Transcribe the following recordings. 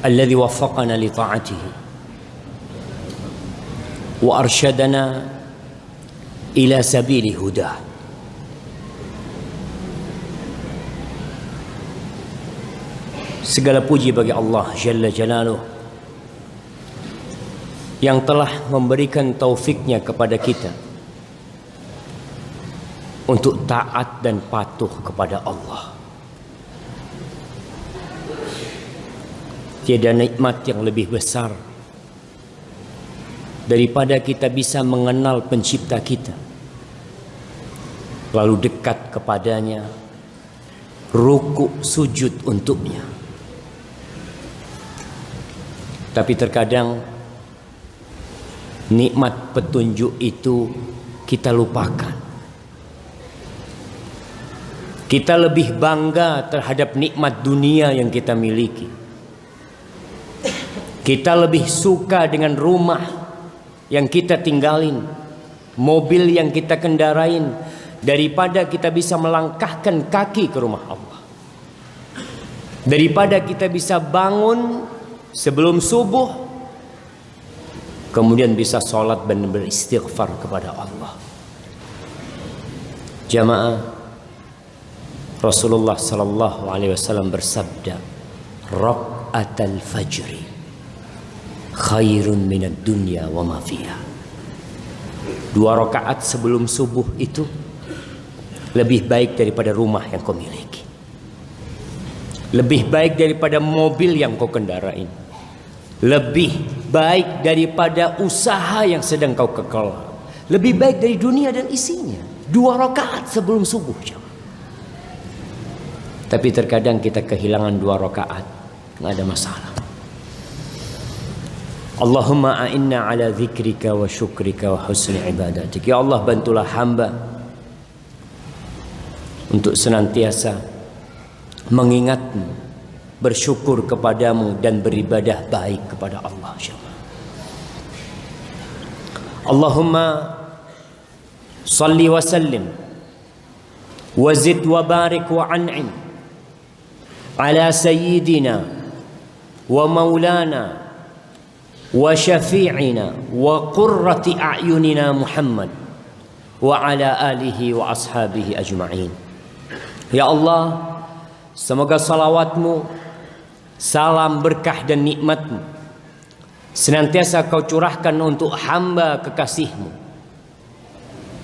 الذي وفقنا لطاعته وأرشدنا إلى سبيل هداه. Segala puji bagi Allah Jalla Jalaluh yang telah memberikan taufiknya kepada kita untuk taat dan patuh kepada Allah. Tiada nikmat yang lebih besar daripada kita bisa mengenal pencipta kita, lalu dekat kepadanya, rukuk sujud untuknya. Tapi terkadang nikmat petunjuk itu kita lupakan. Kita lebih bangga terhadap nikmat dunia yang kita miliki. Kita lebih suka dengan rumah yang kita tinggalin, mobil yang kita kendarain, daripada kita bisa melangkahkan kaki ke rumah Allah. Daripada kita bisa bangun sebelum subuh, kemudian bisa sholat dan beristighfar kepada Allah. Jamaah, Rasulullah sallallahu alaihi wasallam bersabda, "Rak'atul fajri khairun minad dunya wa ma fiha." 2 rakaat sebelum subuh itu lebih baik daripada rumah yang kau miliki, lebih baik daripada mobil yang kau kendarain, lebih baik daripada usaha yang sedang kau kekelola, lebih baik dari dunia dan isinya. 2 rakaat sebelum subuh. Tapi terkadang kita kehilangan 2 rakaat, nggak ada masalah. Allahumma a'inna ala dzikrika wa syukrika wa husni ibadatik. Ya Allah, bantulah hamba untuk senantiasa mengingatmu, bersyukur kepadamu, dan beribadah baik kepada Allah. Allahumma salli wa sallim wa zid wa barik wa an'im ala sayyidina wa maulana wa syafi'ina wa qurrati a'yunina Muhammad wa ala alihi wa ashabihi ajma'in. Ya Allah, semoga salawatmu, salam berkah dan nikmatmu senantiasa kau curahkan untuk hamba kekasihmu,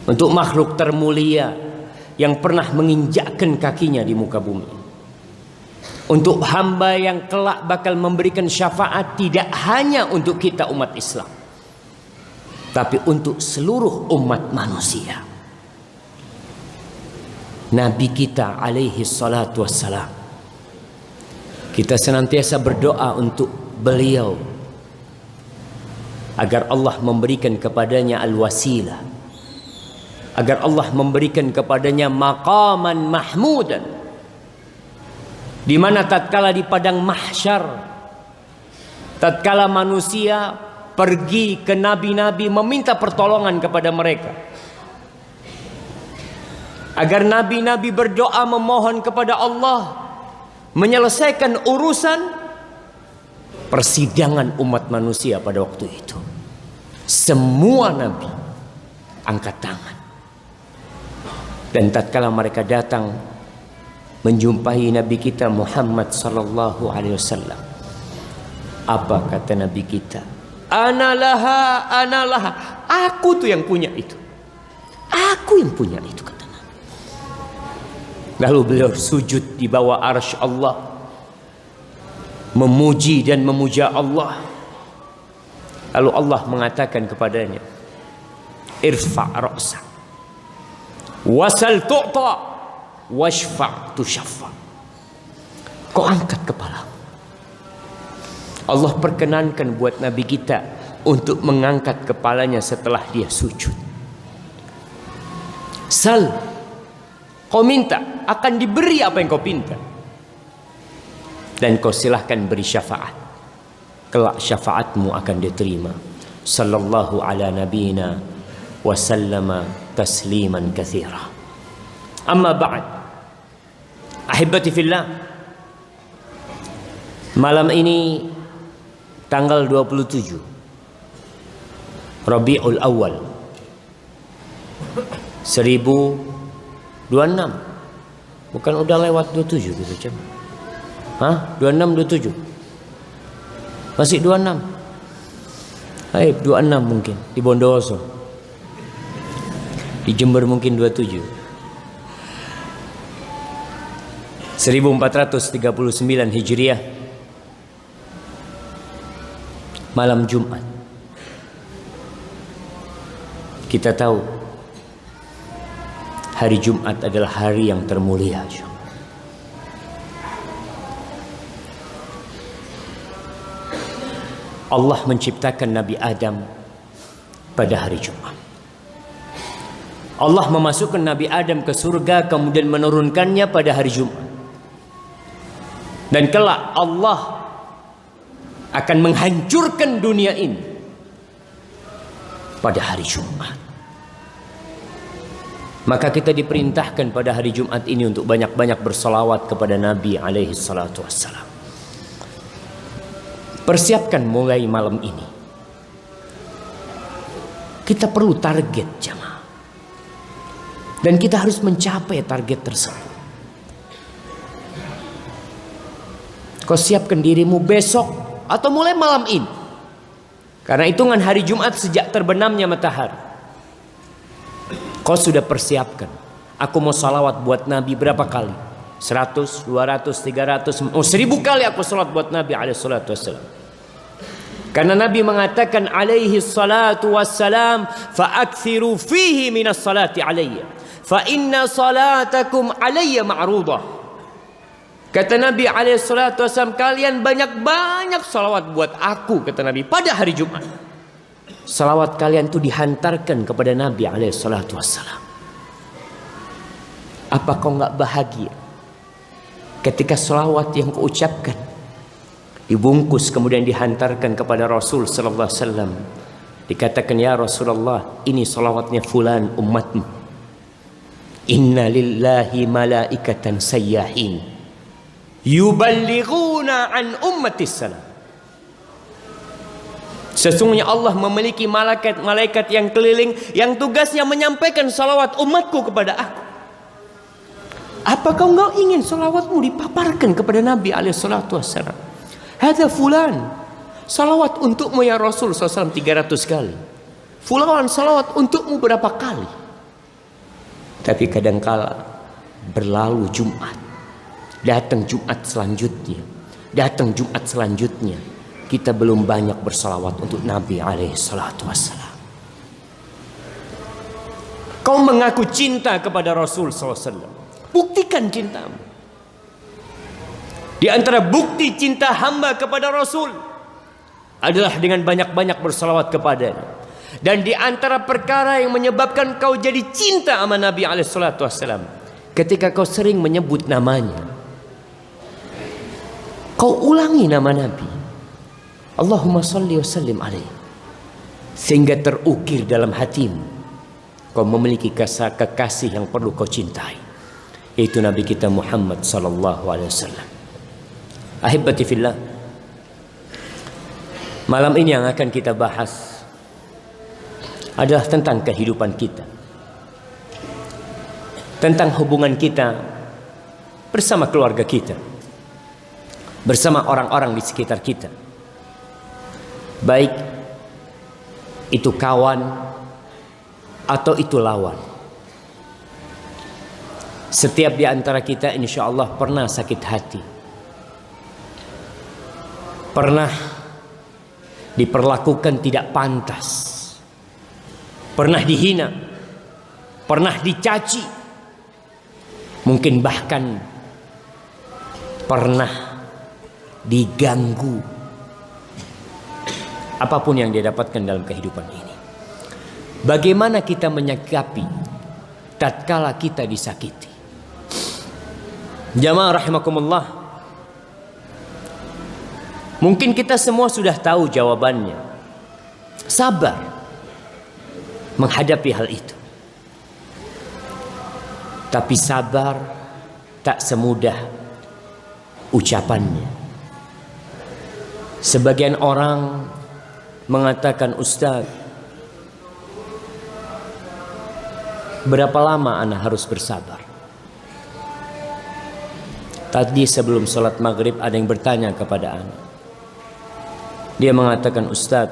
untuk makhluk termulia yang pernah menginjakkan kakinya di muka bumi, untuk hamba yang kelak bakal memberikan syafaat tidak hanya untuk kita umat Islam, tapi untuk seluruh umat manusia. Nabi kita alaihi salatu wassalam, kita senantiasa berdoa untuk beliau agar Allah memberikan kepadanya al-wasilah, agar Allah memberikan kepadanya maqaman mahmudan, di mana tatkala di padang mahsyar, tatkala manusia pergi ke nabi-nabi meminta pertolongan kepada mereka, agar nabi-nabi berdoa memohon kepada Allah menyelesaikan urusan persidangan umat manusia pada waktu itu. Semua nabi angkat tangan, dan tatkala mereka datang menjumpai Nabi kita Muhammad sallallahu alaihi wasallam, apa kata Nabi kita? Ana laha, ana laha. Aku tuh yang punya itu. Aku yang punya itu, kata Nabi. Lalu beliau sujud di bawah arsy Allah, memuji dan memuja Allah. Lalu Allah mengatakan kepadanya, irfa' ra'sak wasal tu'ta washfa' tushaffa. Kau angkat kepala. Allah perkenankan buat Nabi kita untuk mengangkat kepalanya setelah dia sujud. Sal, kau minta, akan diberi apa yang kau pinta. Dan kau silahkan beri syafaat, kelak syafaatmu akan diterima. Sallallahu ala nabiyina wa sallama tasliman katsira. Amma ba'd, ahibati fillah, malam ini tanggal 27 Rabiul Awal 1026. Bukan udah lewat 27 gitu, Cem? Hah? 26 27. Masih 26. Hai, 26 mungkin di Bondowoso. Di Jember mungkin 27. 1439 Hijriah. Malam Jumat. Kita tahu hari Jumat adalah hari yang termulia. Allah menciptakan Nabi Adam pada hari Jumat. Allah memasukkan Nabi Adam ke surga, kemudian menurunkannya pada hari Jumat. Dan kelak Allah akan menghancurkan dunia ini pada hari Jumat. Maka kita diperintahkan pada hari Jumat ini untuk banyak-banyak bersolawat kepada Nabi alaihi salatu wassalam. Persiapkan mulai malam ini. Kita perlu target, jamaah. Dan kita harus mencapai target tersebut. Kau siapkan dirimu besok atau mulai malam ini. Karena hitungan hari Jumat sejak terbenamnya matahari. Kau sudah persiapkan. Aku mau salawat buat Nabi berapa kali? 100, 200, 300, 1000 kali aku salat buat Nabi alaihi salatu wassalam. Karena Nabi mengatakan alaihi salatu wassalam, fa'akthiru fihi minas salati alayya, fa inna salatakum alayya ma'rudah. Kata Nabi alaihi salatu wassalam, kalian banyak-banyak salawat buat aku, kata Nabi, pada hari Jumat. Salawat kalian itu dihantarkan kepada Nabi alaihi salatu wassalam. Apa kau enggak bahagia ketika salawat yang kau ucapkan dibungkus kemudian dihantarkan kepada Rasul sallallahu alaihi wasallam? Dikatakan, ya Rasulullah, ini salawatnya fulan umatmu. Inna lillahi malaikatan sayyahin yuballighuna an ummatis salam. Sesungguhnya Allah memiliki malaikat yang keliling yang tugasnya menyampaikan salawat umatku kepada aku. Apa kau enggak ingin salawatmu dipaparkan kepada Nabi alaihi salatu wassalam? Hadza fulan, salawat untukmu ya Rasul SAW 300 kali. Fulan, salawat untukmu berapa kali? Tapi kadangkala berlalu Jumat, datang Jumat selanjutnya, datang Jumat selanjutnya, kita belum banyak bersalawat untuk Nabi alaihi salatu wassalam. Kau mengaku cinta kepada Rasul SAW, buktikan cintamu. Di antara bukti cinta hamba kepada Rasul adalah dengan banyak-banyak bersalawat kepadanya. Dan di antara perkara yang menyebabkan kau jadi cinta sama Nabi alaihi salatu wassalam, ketika kau sering menyebut namanya, kau ulangi nama Nabi, Allahumma salli wa sallim alaihi, sehingga terukir dalam hatimu kau memiliki kekasih yang perlu kau cintai, yaitu Nabi kita Muhammad sallallahu alaihi wasallam. Ahibati fillah, malam ini yang akan kita bahas adalah tentang kehidupan kita, tentang hubungan kita bersama keluarga kita, bersama orang-orang di sekitar kita, baik itu kawan atau itu lawan. Setiap di antara kita insya Allah pernah sakit hati, pernah diperlakukan tidak pantas, pernah dihina, pernah dicaci, mungkin bahkan pernah diganggu. Apapun yang dia dapatkan dalam kehidupan ini, bagaimana kita menyikapi tatkala kita disakiti? Jamaah rahimakumullah, mungkin kita semua sudah tahu jawabannya. Sabar menghadapi hal itu. Tapi sabar tak semudah ucapannya. Sebagian orang mengatakan, Ustaz, berapa lama ana harus bersabar? Tadi sebelum sholat maghrib ada yang bertanya kepada ana. Dia mengatakan, Ustaz,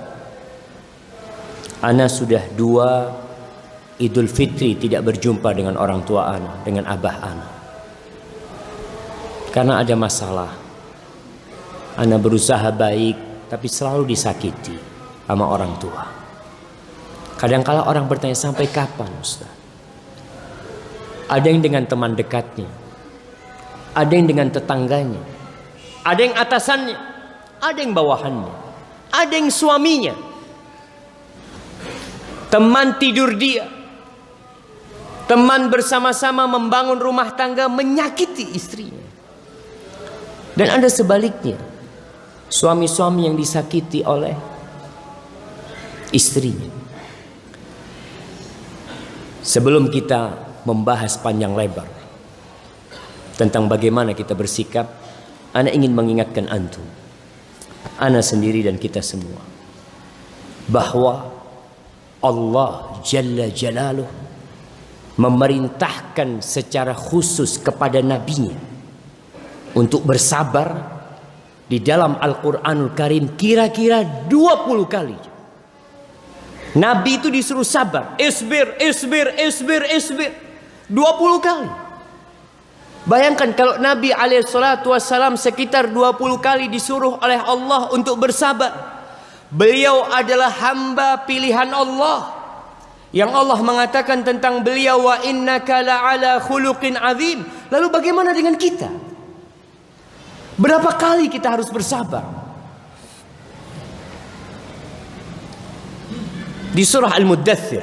ana sudah 2 Idul Fitri tidak berjumpa dengan orang tua ana, dengan abah ana. Karena ada masalah. Ana berusaha baik, tapi selalu disakiti sama orang tua. Kadang-kala orang bertanya, sampai kapan Ustaz? Ada yang dengan teman dekatnya, ada yang dengan tetangganya, ada yang atasannya, ada yang bawahannya, ada yang suaminya. Teman tidur dia, teman bersama-sama membangun rumah tangga menyakiti istrinya. Dan ada sebaliknya, suami-suami yang disakiti oleh istrinya. Sebelum kita membahas panjang lebar tentang bagaimana kita bersikap, ana ingin mengingatkan antum, ana sendiri dan kita semua, bahwa Allah Jalla Jalaluh memerintahkan secara khusus kepada nabinya untuk bersabar di dalam Al-Quranul Karim kira-kira 20 kali. Nabi itu disuruh sabar, isbir, isbir, isbir, isbir, 20 kali. Bayangkan kalau Nabi SAW sekitar 20 kali disuruh oleh Allah untuk bersabar. Beliau adalah hamba pilihan Allah, yang Allah mengatakan tentang beliau, wa innaka la'ala khuluqin azim. Lalu bagaimana dengan kita? Berapa kali kita harus bersabar? Di surah Al-Muddathir,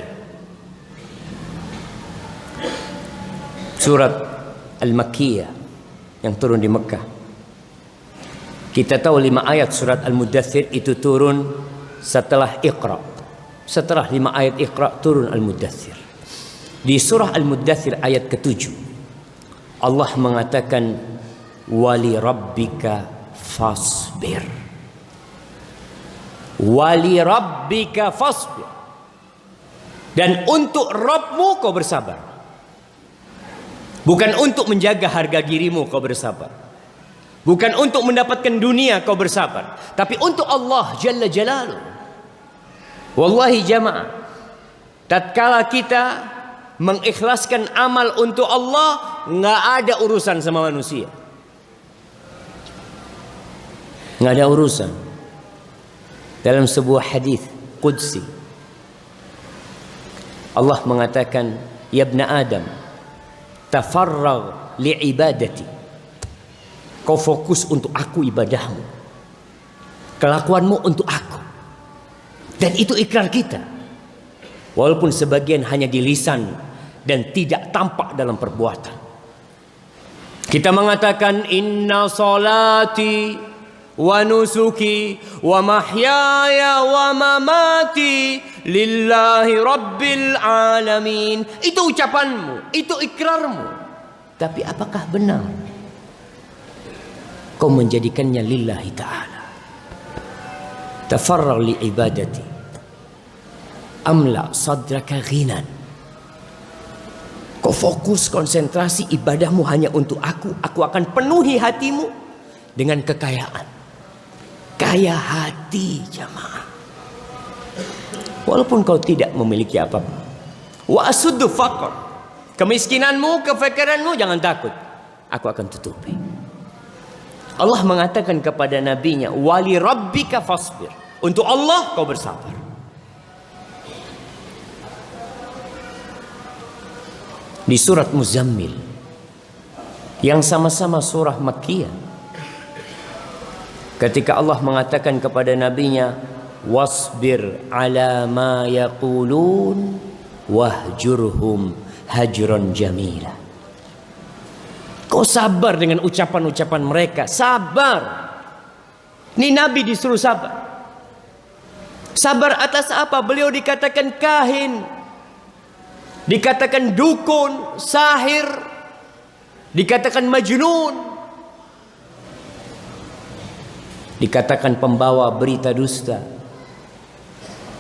surat Al-Makkiyah yang turun di Mekah. Kita tahu 5 ayat surat Al-Muddathir itu turun setelah Iqra. Setelah 5 ayat Iqra turun Al-Muddathir. Di surah Al-Muddathir ayat ke-7 Allah mengatakan, wali rabbika fasbir. Wali rabbika fasbir. Dan untuk Rabbmu kau bersabar. Bukan untuk menjaga harga dirimu kau bersabar. Bukan untuk mendapatkan dunia kau bersabar, tapi untuk Allah Jalla Jalaluh. Wallahi jamaah, tatkala kita mengikhlaskan amal untuk Allah, nggak ada urusan sama manusia. Nggak ada urusan. Dalam sebuah hadis qudsi Allah mengatakan, ya ibna Adam, tafarragh li'ibadati. Kau fokus untuk aku ibadahmu, kelakuanmu untuk aku. Dan itu ikrar kita, walaupun sebagian hanya di lisan dan tidak tampak dalam perbuatan. Kita mengatakan, inna salati wa nusuki wa mahyaya wa mamati lillahi rabbil alamin. Itu ucapanmu, itu ikrarmu. Tapi apakah benar kau menjadikannya lillahi ta'ala? Tafarragh li ibadati amla sadraka ghinan. Kau fokus, konsentrasi, ibadahmu hanya untuk aku akan penuhi hatimu dengan kekayaan. Kaya hati jamaah, walaupun kau tidak memiliki apa-apa. Wa asuddu faqr, kemiskinanmu, kefakiranmu jangan takut, aku akan tutupi. Allah mengatakan kepada nabinya, wali rabbika fasbir. Untuk Allah kau bersabar. Di surat Muzammil, yang sama-sama surah Makkiyah, ketika Allah mengatakan kepada nabinya, wasbir ala ma yaqulun wahjurhum hajran jamila. Kau sabar dengan ucapan-ucapan mereka. Sabar. Ini Nabi disuruh sabar. Sabar atas apa? Beliau dikatakan kahin, dikatakan dukun, sahir, dikatakan majnun. dikatakan pembawa berita dusta,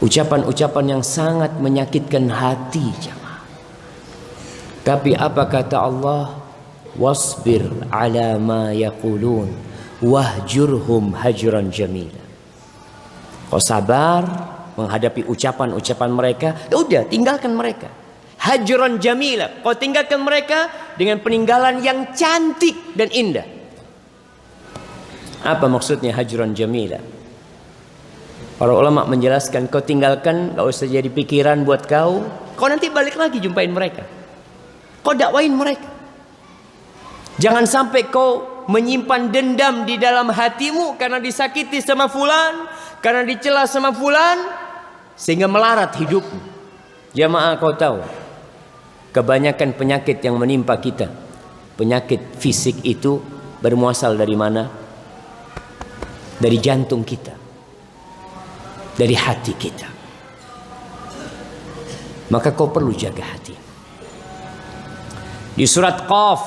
ucapan-ucapan yang sangat menyakitkan hati jemaah. Tapi apa kata Allah? Wasbir ala ma yaqulun wahjurhum hajran jamila. Kau sabar menghadapi ucapan-ucapan mereka, udah tinggalkan mereka. Hajran jamila, kau tinggalkan mereka dengan peninggalan yang cantik dan indah. Apa maksudnya hajran jamila? Para ulama menjelaskan, kau tinggalkan, gak usah jadi pikiran buat kau. Kau nanti balik lagi jumpain mereka. Kau dakwain mereka. Jangan sampai kau menyimpan dendam di dalam hatimu karena disakiti sama fulan, karena dicela sama fulan, sehingga melarat hidupmu. Jamaah, kau tahu, kebanyakan penyakit yang menimpa kita, penyakit fisik itu bermuasal dari mana? Dari jantung kita, dari hati kita. Maka kau perlu jaga hati. Di surat Qaf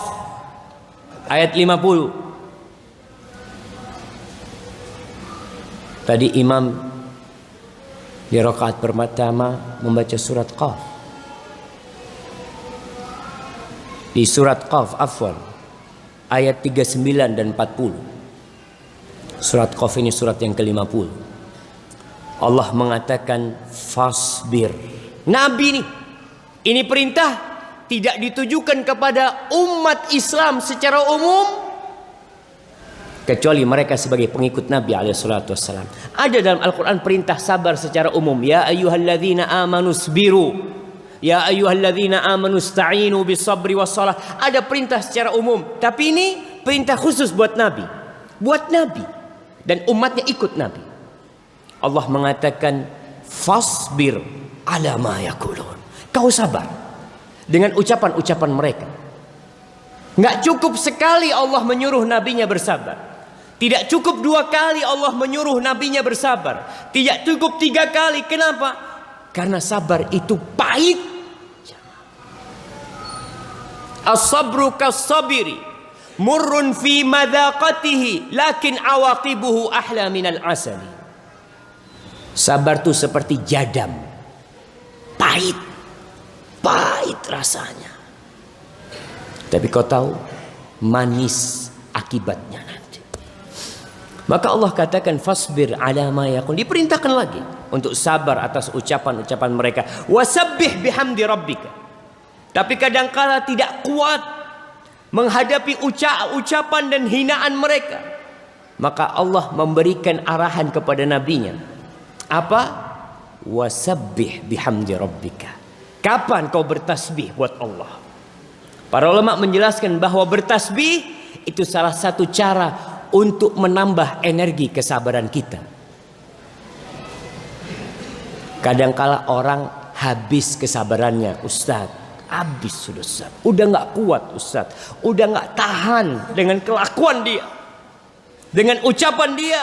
ayat 50. Tadi imam di rakaat pertama membaca surat Qaf. Di surat Qaf, afwan, ayat 39 dan 40. Surat Qaf ini surat yang ke-50. Allah mengatakan fasbir. Nabi ini perintah tidak ditujukan kepada umat Islam secara umum, kecuali mereka sebagai pengikut Nabi alaihissalatu wassalam. Ada dalam Al-Quran perintah sabar secara umum. Ya ayyuhalladzina amanu sbiru, ya ayyuhalladzina amanu sta'inu bisabri wassalah. Ada perintah secara umum, tapi ini perintah khusus buat Nabi. Buat Nabi dan umatnya ikut Nabi. Allah mengatakan fasbir ala ma yaqulun. Kau sabar dengan ucapan-ucapan mereka. Nggak cukup sekali Allah menyuruh nabinya bersabar. Tidak cukup 2 kali Allah menyuruh nabinya bersabar. Tidak cukup 3 kali. Kenapa? Karena sabar itu pahit. As-sabru kas-sabiri murrun fi madaqatihi lakin awaqibuhu ahla minal asali. Sabar itu seperti jadam, pahit, pahit rasanya. Tapi kau tahu manis akibatnya nanti. Maka Allah katakan fasbir ala ma yaqul. Diperintahkan lagi untuk sabar atas ucapan-ucapan mereka. Wasabbih bihamdi rabbika. Tapi kadangkala tidak kuat menghadapi ucapan dan hinaan mereka. Maka Allah memberikan arahan kepada nabinya. Apa? Wasabbih bihamdi rabbika. Kapan kau bertasbih buat Allah? Para ulama menjelaskan bahwa bertasbih itu salah satu cara untuk menambah energi kesabaran kita. Kadangkala orang habis kesabarannya, Ustaz. Habis sudah Ustaz. Udah gak kuat Ustaz. Udah gak tahan dengan kelakuan dia, dengan ucapan dia.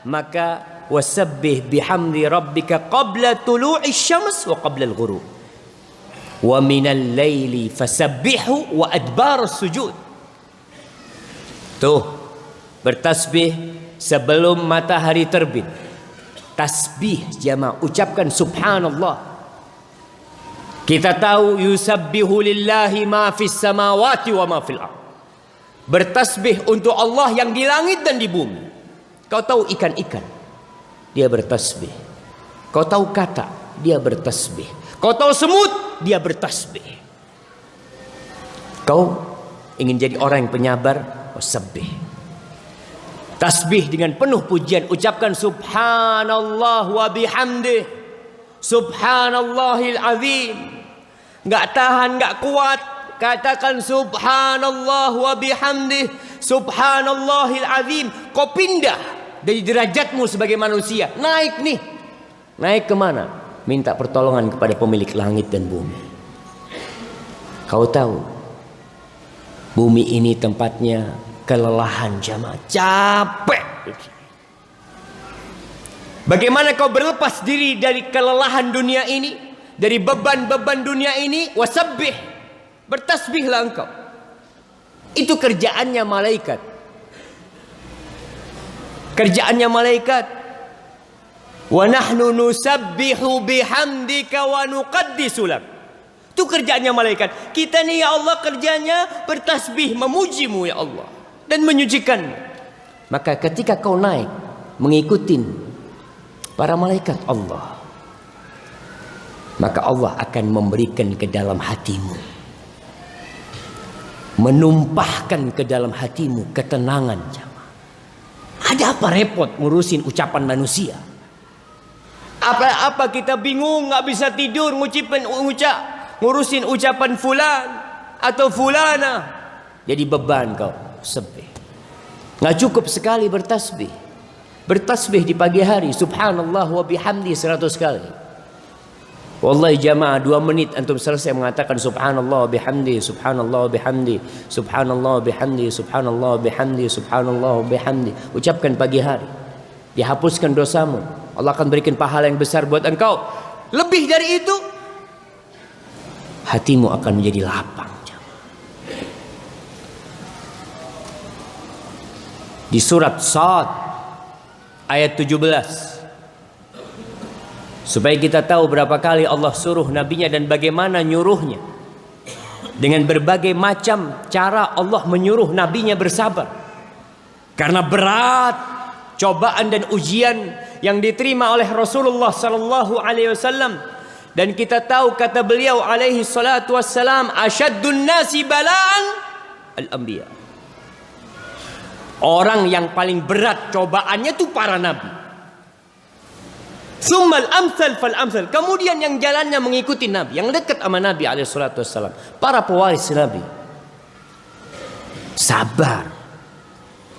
Maka wasabbih bihamdi rabbika qabla tulu'i syams wa qabla al-ghurub. Wa minal laili fasabbihu wa adbar sujud. Tuh, bertasbih sebelum matahari terbit. Tasbih jamaah, ucapkan subhanallah. Kita tahu yusabbihu lillahi ma fis samawati wa ma fil ardh. Bertasbih untuk Allah yang di langit dan di bumi. Kau tahu ikan-ikan, dia bertasbih. Kau tahu kata, dia bertasbih. Kau tahu semut, dia bertasbih. Kau ingin jadi orang yang penyabar, wasabbih. Tasbih dengan penuh pujian, ucapkan subhanallah wa bihamdih, subhanallahil azim. Gak tahan, gak kuat, katakan subhanallah wa bihamdih, subhanallahil azim. Kau pindah dari derajatmu sebagai manusia, naik nih. Naik kemana? Minta pertolongan kepada pemilik langit dan bumi. Kau tahu, bumi ini tempatnya kelelahan jamaah, capek. Bagaimana kau berlepas diri dari kelelahan dunia ini, dari beban-beban dunia ini? Wasabbih, bertasbihlah engkau. Itu kerjaannya malaikat. Kerjaannya malaikat. Wa nahnu nusabbihu bihamdika wa nuqaddisu lak. Itu kerjaannya malaikat. Kita nih ya Allah kerjanya bertasbih, memujimu ya Allah, dan menyucikan. Maka ketika kau naik mengikuti para malaikat Allah, maka Allah akan memberikan ke dalam hatimu, menumpahkan ke dalam hatimu ketenangan. Ada apa repot ngurusin ucapan manusia? Apa kita bingung nggak bisa tidur ngurusin ucapan fulan atau fulana? Jadi beban kau sebih. Nggak cukup sekali bertasbih. Bertasbih di pagi hari subhanallah wa bihamdi 100 kali. Wallahi jamaah 2 menit antum selesai mengatakan subhanallah wa bihamdi, subhanallah wa bihamdi, subhanallah wa bihamdi, subhanallah wa bihamdi, subhanallah wa bihamdi. Ucapkan pagi hari. Dihapuskan dosamu. Allah akan berikan pahala yang besar buat engkau. Lebih dari itu, hatimu akan menjadi lapang. Di surat Shad ayat 17, supaya kita tahu berapa kali Allah suruh nabinya dan bagaimana nyuruhnya. Dengan berbagai macam cara Allah menyuruh nabinya bersabar. Karena berat cobaan dan ujian yang diterima oleh Rasulullah sallallahu alaihi wasallam. Dan kita tahu kata beliau alaihi salatu wassalam, asyaddun nasi bala'an al-anbiya. Orang yang paling berat cobaannya itu para nabi. Summal amsal fal amsal. Kemudian yang jalannya mengikuti nabi, yang dekat sama nabi alaihi salatu wassalam, para pewaris nabi. Sabar.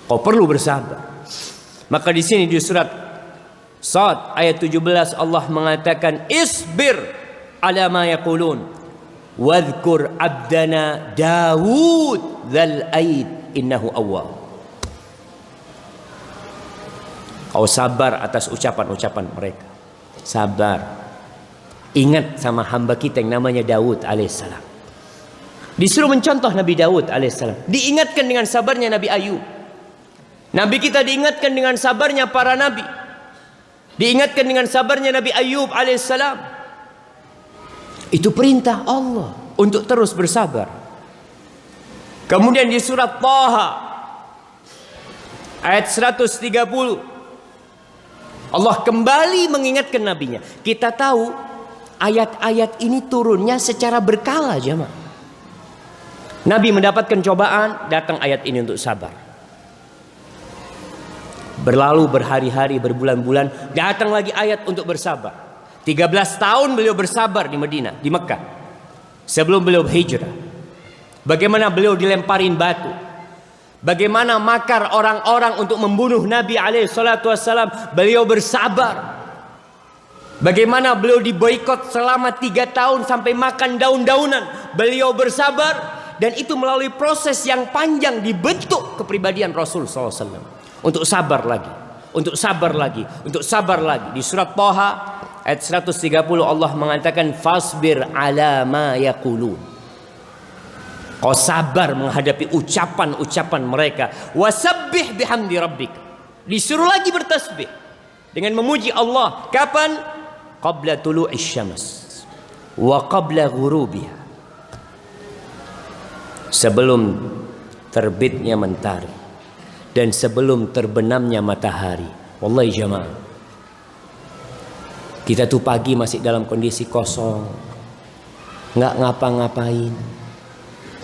Kau perlu bersabar. Maka di sini di surat Shad ayat 17 Allah mengatakan isbir ala ma yaqulun wadhkur abdana Daud dzal aid innahu awwab. Kau sabar atas ucapan-ucapan mereka. Sabar. Ingat sama hamba kita yang namanya Daud alaihissalam. Disuruh mencontoh Nabi Daud alaihissalam. Diingatkan dengan sabarnya Nabi Ayub. Nabi kita diingatkan dengan sabarnya para nabi. Diingatkan dengan sabarnya Nabi Ayub alaihissalam. Itu perintah Allah untuk terus bersabar. Kemudian di surat Thaha ayat 130 Allah kembali mengingatkan nabinya. Kita tahu ayat-ayat ini turunnya secara berkala jemaah. Nabi mendapatkan cobaan, datang ayat ini untuk sabar. Berlalu berhari-hari, berbulan-bulan, datang lagi ayat untuk bersabar. 13 tahun beliau bersabar di Madinah, di Mekah. Sebelum beliau hijrah. Bagaimana beliau dilemparin batu. Bagaimana makar orang-orang untuk membunuh Nabi alaihi salatu wassalam, beliau bersabar. Bagaimana beliau diboikot selama 3 tahun sampai makan daun-daunan, beliau bersabar. Dan itu melalui proses yang panjang dibentuk kepribadian Rasul SAW. Untuk sabar lagi, untuk sabar lagi, untuk sabar lagi. Di surat Thaha ayat 130 Allah mengatakan fasbir ala ma yaqulun. Kau sabar menghadapi ucapan-ucapan mereka. Wasabbih bihamdi rabbik. Disuruh lagi bertasbih dengan memuji Allah. Kapan? Qabla tulu'is syams wa qabla ghurubiha. Sebelum terbitnya mentari dan sebelum terbenamnya matahari. Wallahi jamaah, kita tuh pagi masih dalam kondisi kosong, nggak ngapa-ngapain,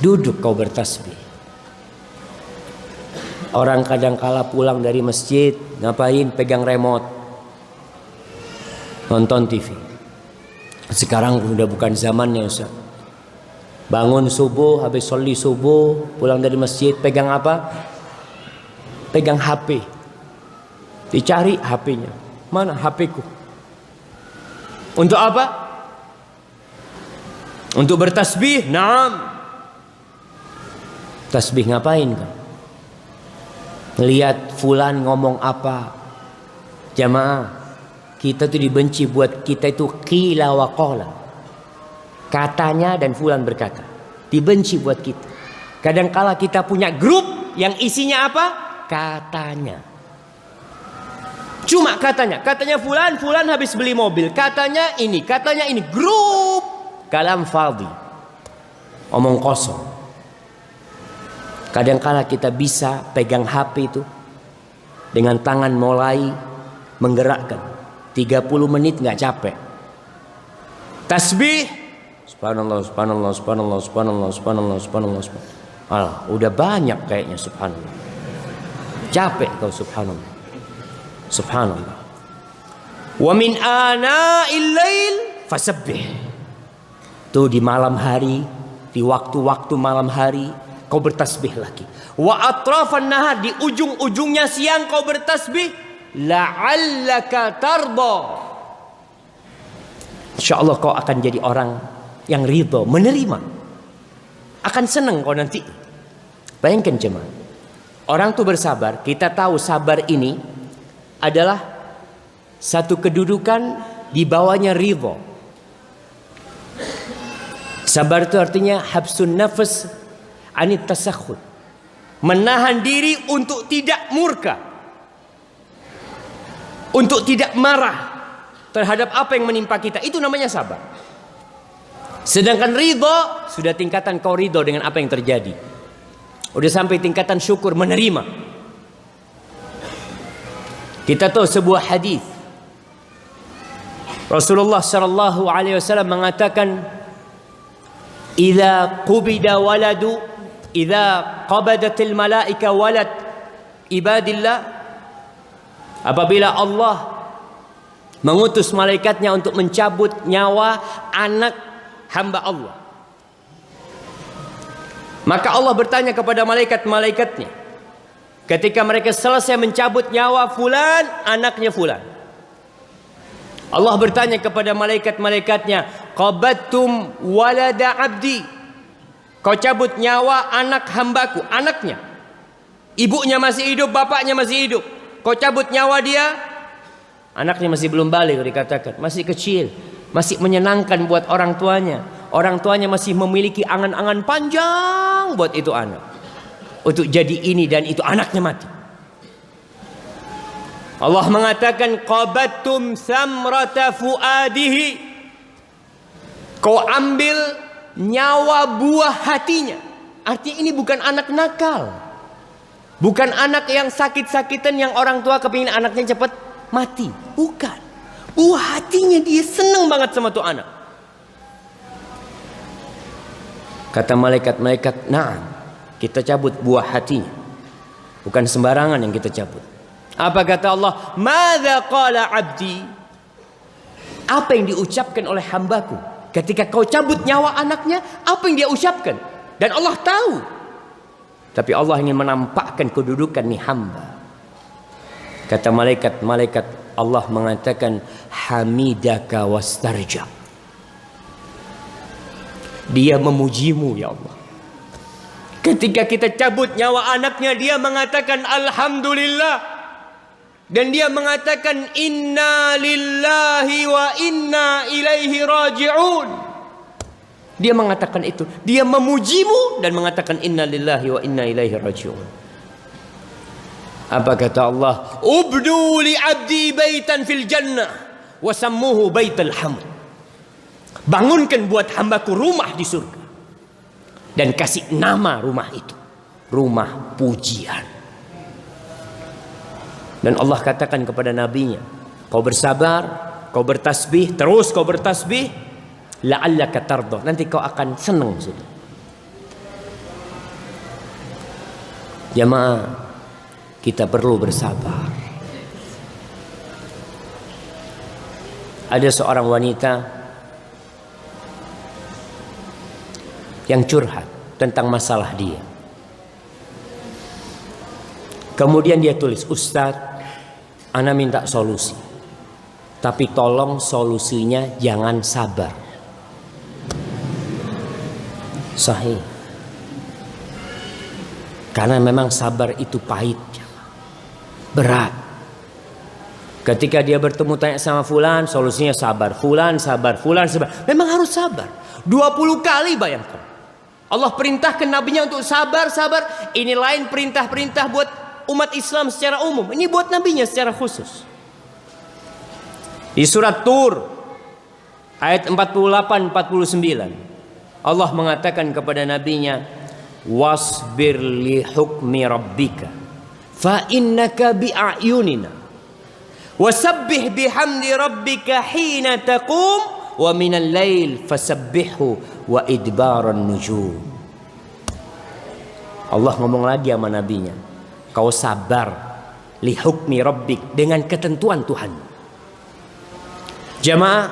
duduk kau bertasbih. Orang kadang kala pulang dari masjid, ngapain? Pegang remote, nonton TV. Sekarang udah bukan zamannya Ustaz. Bangun subuh, habis sholli subuh, pulang dari masjid, pegang apa? Pegang HP. Dicari HP-nya. Mana HP-ku? Untuk apa? Untuk bertasbih? Naam. Tasbih ngapain kau? Lihat fulan ngomong apa? Jamaah, kita tuh dibenci buat kita itu qila wa qala. Katanya dan fulan berkata. Dibenci buat kita. Kadangkala kita punya grup yang isinya apa? Katanya. Cuma katanya fulan habis beli mobil, katanya ini, grup kalam fadhi, omong kosong. Kadangkala kita bisa pegang HP itu dengan tangan mulai menggerakkan 30 menit nggak capek. Tasbih, subhanallah, subhanallah, subhanallah, subhanallah, subhanallah, subhanallah, subhanallah. Alah, udah banyak kayaknya subhanallah. Capek kau subhanallah. Subhanallah. Wa min ana'il lail fasabbih. Tuh di malam hari, di waktu-waktu malam hari kau bertasbih lagi. Wa atrafan nahar, di ujung-ujungnya siang kau bertasbih. La'allaka tarda. Insyaallah kau akan jadi orang yang ridho, menerima. Akan senang kau nanti. Bayangkan jemaah. Orang tuh bersabar, kita tahu sabar ini adalah satu kedudukan di bawahnya ridho. Sabar itu artinya habsun nafas anit tasakhut. Menahan diri untuk tidak murka. Untuk tidak marah terhadap apa yang menimpa kita. Itu namanya sabar. Sedangkan ridho sudah tingkatan kau ridho dengan apa yang terjadi. Udah sampai tingkatan syukur, menerima. Kita tahu sebuah hadis. Rasulullah sallallahu alaihi wasallam mengatakan, "Idza qubida waladu, idza qabadatil malaika walad ibadillah." Apabila Allah mengutus malaikatnya untuk mencabut nyawa anak hamba Allah, maka Allah bertanya kepada malaikat-malaikatnya, ketika mereka selesai mencabut nyawa fulan, anaknya fulan, Allah bertanya kepada malaikat-malaikatnya, qabattum walada abdi, kau cabut nyawa anak hambaku, anaknya, ibunya masih hidup, bapaknya masih hidup, kau cabut nyawa dia, anaknya masih belum balik, dikatakan masih kecil, masih menyenangkan buat orang tuanya masih memiliki angan-angan panjang buat itu anak, untuk jadi ini dan itu, anaknya mati. Allah mengatakan, qabattum samrata fuadihi, kau ambil nyawa buah hatinya. Artinya ini bukan anak nakal, bukan anak yang sakit-sakitan yang orang tua kepingin anaknya cepat mati, bukan. Buah hatinya, dia senang banget sama tuh anak. Kata malaikat-malaikat, na'am, kita cabut buah hatinya. Bukan sembarangan yang kita cabut. Apa kata Allah? Madza qala abdi? Apa yang diucapkan oleh hambaku ketika kau cabut nyawa anaknya? Apa yang dia ucapkan? Dan Allah tahu. Tapi Allah ingin menampakkan kedudukan nih hamba. Kata malaikat-malaikat, Allah mengatakan, hamidaka wastarja. Dia memujimu ya Allah. Ketika kita cabut nyawa anaknya, dia mengatakan alhamdulillah. Dan dia mengatakan inna lillahi wa inna ilaihi raji'un. Dia mengatakan itu. Dia memujimu dan mengatakan inna lillahi wa inna ilaihi raji'un. Apa kata Allah? Ubdu li abdi baitan fil jannah wa sammuhu baital hamd. Bangunkan buat hambaku rumah di surga, dan kasih nama rumah itu rumah pujian. Dan Allah katakan kepada nabinya, kau bersabar, kau bertasbih, terus kau bertasbih, la'allaka tarda, nanti kau akan senang sudah. Jamaah, kita perlu bersabar. Ada seorang wanita yang curhat tentang masalah dia. Kemudian dia tulis, Ustaz, ana minta solusi, tapi tolong solusinya jangan sabar. Sahih. Karena memang sabar itu pahit, berat. Ketika dia bertemu tanya sama fulan, solusinya sabar. Fulan sabar, fulan sabar. Memang harus sabar. 20 kali bayangkan. Allah perintahkan nabinya untuk sabar. Ini lain perintah-perintah buat umat Islam secara umum. Ini buat nabinya secara khusus. Di surat Tur ayat 48-49 Allah mengatakan kepada nabinya, wasbir li hukmi rabbika fa innaka bi'ayunina wasabbih bihamdi rabbika hina taqum wa minal lail fasabbihu wa idbaran nujum. Allah ngomong lagi sama nabinya, kau sabar li hukmi rabbik, dengan ketentuan Tuhan. Jamaah,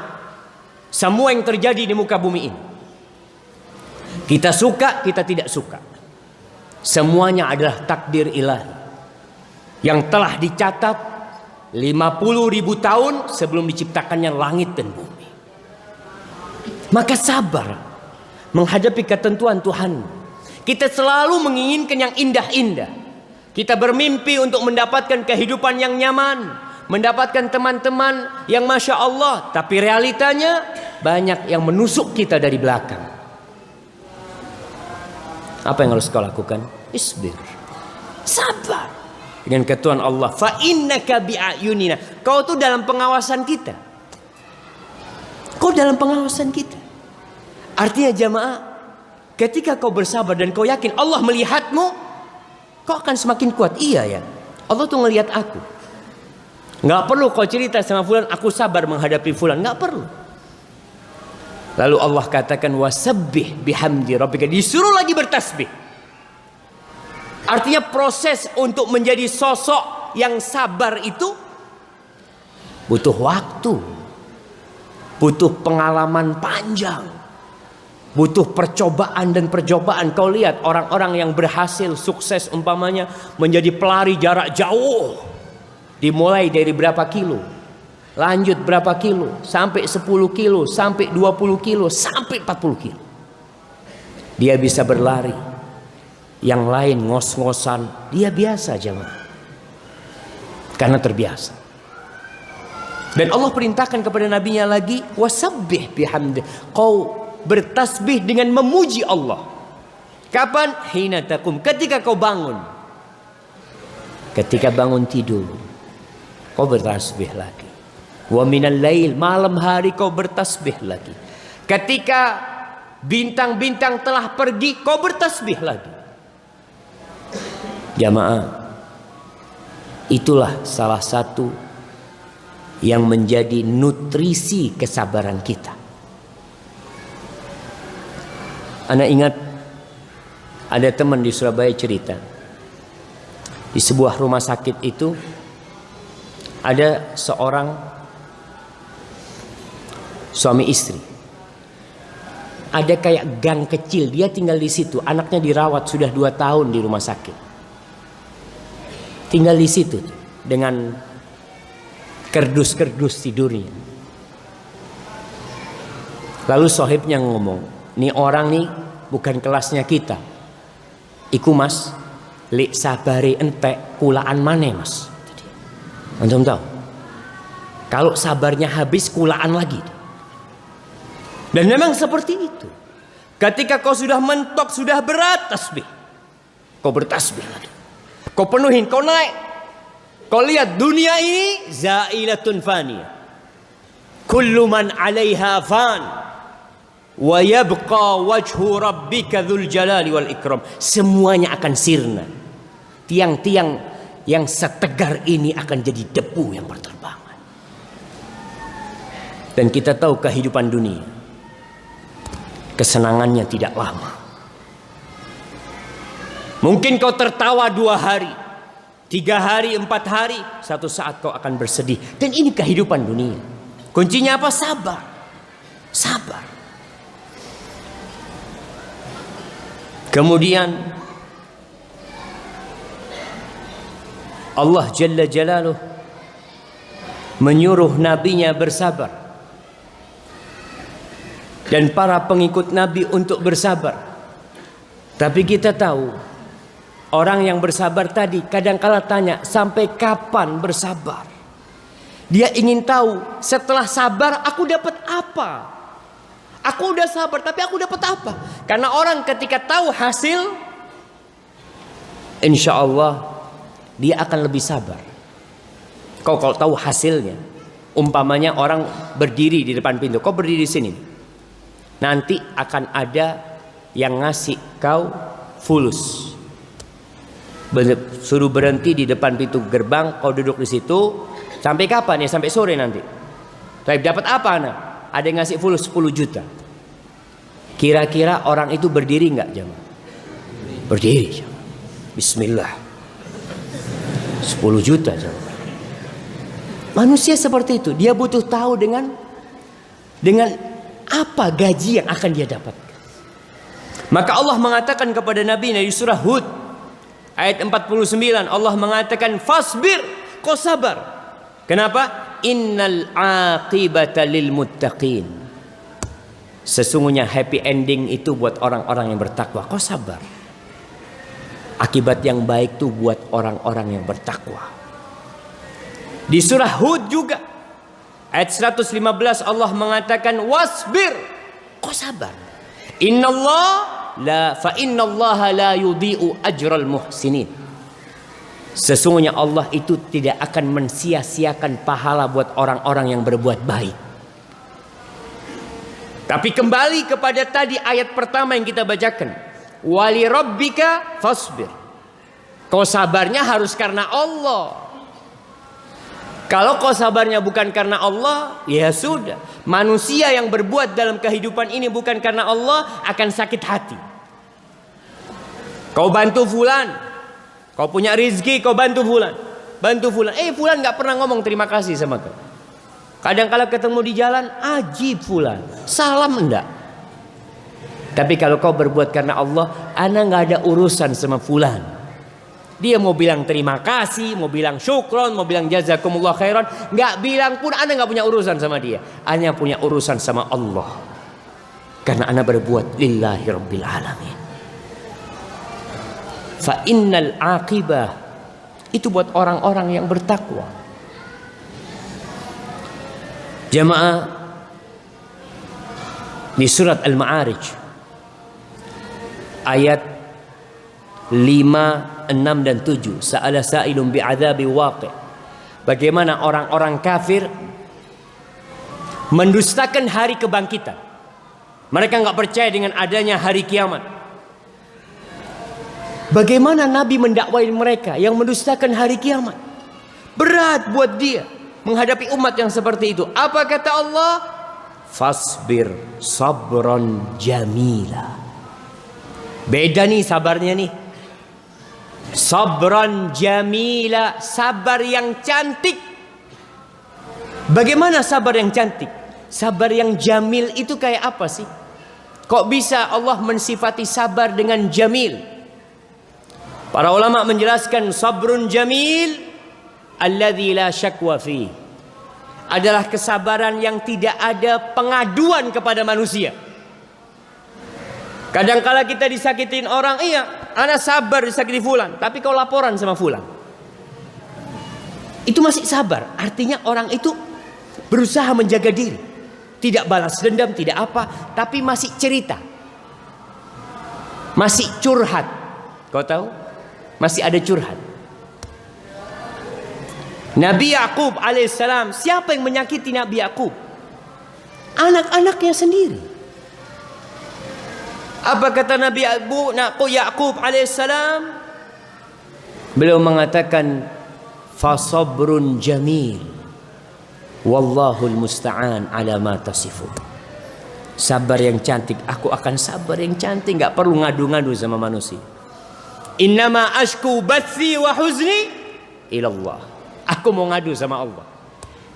semua yang terjadi di muka bumi ini, kita suka, kita tidak suka, semuanya adalah takdir ilahi yang telah dicatat 50.000 tahun sebelum diciptakannya langit dan bumi. Maka sabar menghadapi ketentuan Tuhan. Kita selalu menginginkan yang indah-indah. Kita bermimpi untuk mendapatkan kehidupan yang nyaman, mendapatkan teman-teman yang Masya Allah. Tapi realitanya banyak yang menusuk kita dari belakang. Apa yang harus kau lakukan? Isbir, sabar dengan ketentuan Allah. Fa innaka bi'ayunina, kau tuh dalam pengawasan kita. Kau dalam pengawasan kita. Artinya jamaah, ketika kau bersabar dan kau yakin Allah melihatmu, kau akan semakin kuat. Iya ya, Allah tuh ngelihat aku. Nggak perlu kau cerita sama fulan, aku sabar menghadapi fulan. Nggak perlu. Lalu Allah katakan wasabbih bihamdi rabbika, disuruh lagi bertasbih. Artinya proses untuk menjadi sosok yang sabar itu butuh waktu, butuh pengalaman panjang, butuh percobaan dan percobaan. Kau lihat orang-orang yang berhasil sukses umpamanya menjadi pelari jarak jauh, dimulai dari berapa kilo, lanjut berapa kilo, sampai 10 kilo, sampai 20 kilo, sampai 40 kilo. Dia bisa berlari. Yang lain ngos-ngosan, dia biasa jemaah. Karena terbiasa. Dan Allah perintahkan kepada nabinya lagi, wasabbih bihamdi, kau bertasbih dengan memuji Allah. Kapan? Hina taqum, ketika kau bangun. Ketika bangun tidur, kau bertasbih lagi. Wa minal lail, malam hari kau bertasbih lagi. Ketika bintang-bintang telah pergi, kau bertasbih lagi. Jamaah, itulah salah satu yang menjadi nutrisi kesabaran kita. Ana ingat ada teman di Surabaya cerita, di sebuah rumah sakit itu ada seorang suami istri. Ada kayak gang kecil, dia tinggal di situ. Anaknya dirawat sudah 2 tahun di rumah sakit. Tinggal di situ dengan kerdus-kerdus tidurnya. Lalu sohibnya ngomong, nih orang nih bukan kelasnya kita. Iku mas, li sabari entek kulaan mane mas. Antum tahu? Kalau sabarnya habis kulaan lagi. Dan memang seperti itu. Ketika kau sudah mentok, sudah berat tasbih, kau bertasbih lagi. Kau penuhin, kau naik. Kau lihat dunia ini zailatun faniyah. Kullu man 'alaiha fan wa yabqa wajhu rabbika dzul jalali wal ikram. Semuanya akan sirna. Tiang-tiang yang setegar ini akan jadi debu yang berterbangan. Dan kita tahu kehidupan dunia, kesenangannya tidak lama. Mungkin kau tertawa 2 hari, 3 hari, 4 hari, satu saat kau akan bersedih. Dan ini kehidupan dunia. Kuncinya apa? Sabar. Sabar. Kemudian Allah Jalla Jalaluh menyuruh nabinya bersabar. Dan para pengikut Nabi untuk bersabar. Tapi kita tahu, orang yang bersabar tadi kadang-kala tanya, sampai kapan bersabar? Dia ingin tahu, setelah sabar aku dapat apa? Aku udah sabar, tapi aku dapat apa? Karena orang ketika tahu hasil, insya Allah dia akan lebih sabar. Kau kalau tahu hasilnya, Umpamanya orang berdiri di depan pintu, kau berdiri di sini. Nanti akan ada yang ngasih kau fulus. Suruh berhenti di depan pintu gerbang, kau duduk di situ. Sampai kapan ya? Sampai sore nanti. Tapi dapat apa anak? Ada yang ngasih fulus 10 juta. Kira-kira orang itu berdiri nggak jemaah? Berdiri. Bismillah. 10 juta jemaah. Manusia seperti itu, dia butuh tahu dengan apa gaji yang akan dia dapatkan. Maka Allah mengatakan kepada Nabi di surah Hud ayat 49, Allah mengatakan fasbir, kau sabar. Kenapa? Innal aqibata lil muttaqin. Sesungguhnya happy ending itu buat orang-orang yang bertakwa. Kau sabar. Akibat yang baik itu buat orang-orang yang bertakwa. Di surah Hud juga ayat 115 Allah mengatakan wasbir, kau sabar. Fa innallaha la yudhi'u ajral muhsinin. Sesungguhnya Allah itu tidak akan mensia-siakan pahala buat orang-orang yang berbuat baik. Tapi kembali kepada tadi ayat pertama yang kita bacakan, wali rabbika fasbir. Kau sabarnya harus karena Allah. Kalau kau sabarnya bukan karena Allah, ya sudah. Manusia yang berbuat dalam kehidupan ini bukan karena Allah akan sakit hati. Kau bantu fulan, kau punya rezeki, kau bantu fulan, fulan nggak pernah ngomong terima kasih sama kau. Kadang kala ketemu di jalan, ajib fulan, salam enggak. Tapi kalau kau berbuat karena Allah, ana nggak ada urusan sama fulan. Dia mau bilang terima kasih, mau bilang syukron, mau bilang jazakumullah khairan, nggak bilang pun ana nggak punya urusan sama dia. Ana punya urusan sama Allah. Karena ana berbuat lillahi rabbil alamin. Fa innal aqibah itu buat orang-orang yang bertakwa. Jamaah di surat Al-Ma'arij ayat 5, 6 dan 7. Sa'ala sa'ilun bi'adzabi waqi'. Bagaimana orang-orang kafir mendustakan hari kebangkitan. Mereka enggak percaya dengan adanya hari kiamat. Bagaimana Nabi mendakwai mereka yang mendustakan hari kiamat? Berat buat dia menghadapi umat yang seperti itu. Apa kata Allah? Fasbir sabran jamila. Beda nih sabarnya nih. Sabran jamila, sabar yang cantik. Bagaimana sabar yang cantik? Sabar yang jamil itu kayak apa sih? Kok bisa Allah mensifati sabar dengan jamil? Para ulama menjelaskan sabrun jamil alladzi la syakwa fi adalah kesabaran yang tidak ada pengaduan kepada manusia. Kadang-kala kita disakitin orang, iya, ana sabar disakiti fulan, tapi kau laporan sama fulan. Itu masih sabar, artinya orang itu berusaha menjaga diri. Tidak balas dendam, tidak apa, tapi masih cerita. Masih curhat. Kau tahu? Masih ada curhat. Nabi Yakub alaihissalam, siapa yang menyakiti Nabi Yakub? Anak-anaknya sendiri. Apa kata Nabi Yakub alaihissalam? Beliau mengatakan fasabrun jamil wallahul musta'an ala ma tasifun. Sabar yang cantik, aku akan sabar yang cantik, enggak perlu ngadu-ngadu sama manusia. Innama ashku bathi wa huzni ilallah. Aku mau ngadu sama Allah.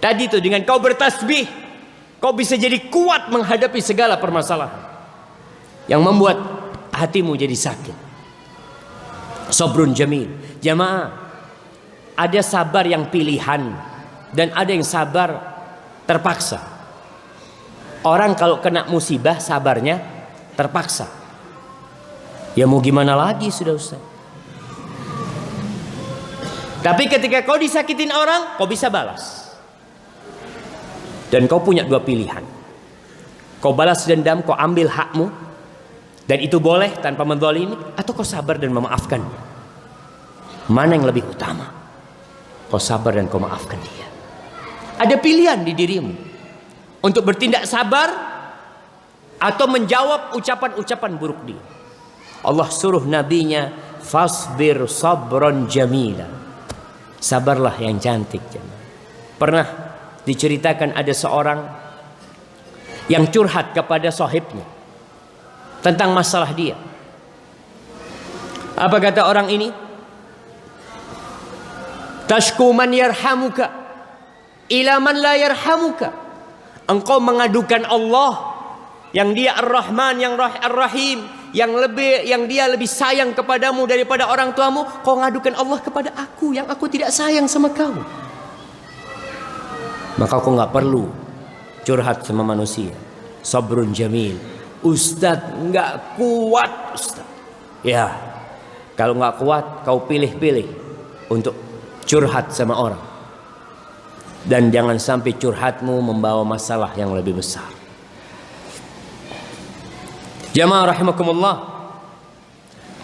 Tadi tuh dengan kau bertasbih, kau bisa jadi kuat menghadapi segala permasalahan yang membuat hatimu jadi sakit. Sabrun jamil. Jamaah, ada sabar yang pilihan dan ada yang sabar terpaksa. Orang kalau kena musibah sabarnya terpaksa. Ya mau gimana lagi sudah Ustaz. Tapi ketika kau disakitin orang, kau bisa balas. Dan kau punya dua pilihan. Kau balas dendam, kau ambil hakmu, dan itu boleh tanpa menzalimi, atau kau sabar dan memaafkan. Mana yang lebih utama? Kau sabar dan kau maafkan dia. Ada pilihan di dirimu untuk bertindak sabar atau menjawab ucapan-ucapan buruk dia. Allah suruh nabinya, fasbir sabran jamila. Sabarlah yang cantik. Pernah diceritakan ada seorang yang curhat kepada sahibnya tentang masalah dia. Apa kata orang ini? Tashku man yarhamuka ila man la yarhamuka. Engkau mengadukan Allah yang dia Ar-Rahman, yang Ar-Rahim, yang dia lebih sayang kepadamu daripada orang tuamu. Kau ngadukan Allah kepada aku yang aku tidak sayang sama kau. Maka kau nggak perlu curhat sama manusia. Sabrun jamil. Ustadz nggak kuat, Ustadz. Ya, kalau nggak kuat kau pilih-pilih untuk curhat sama orang. Dan jangan sampai curhatmu membawa masalah yang lebih besar. Jamaah rahimakumullah,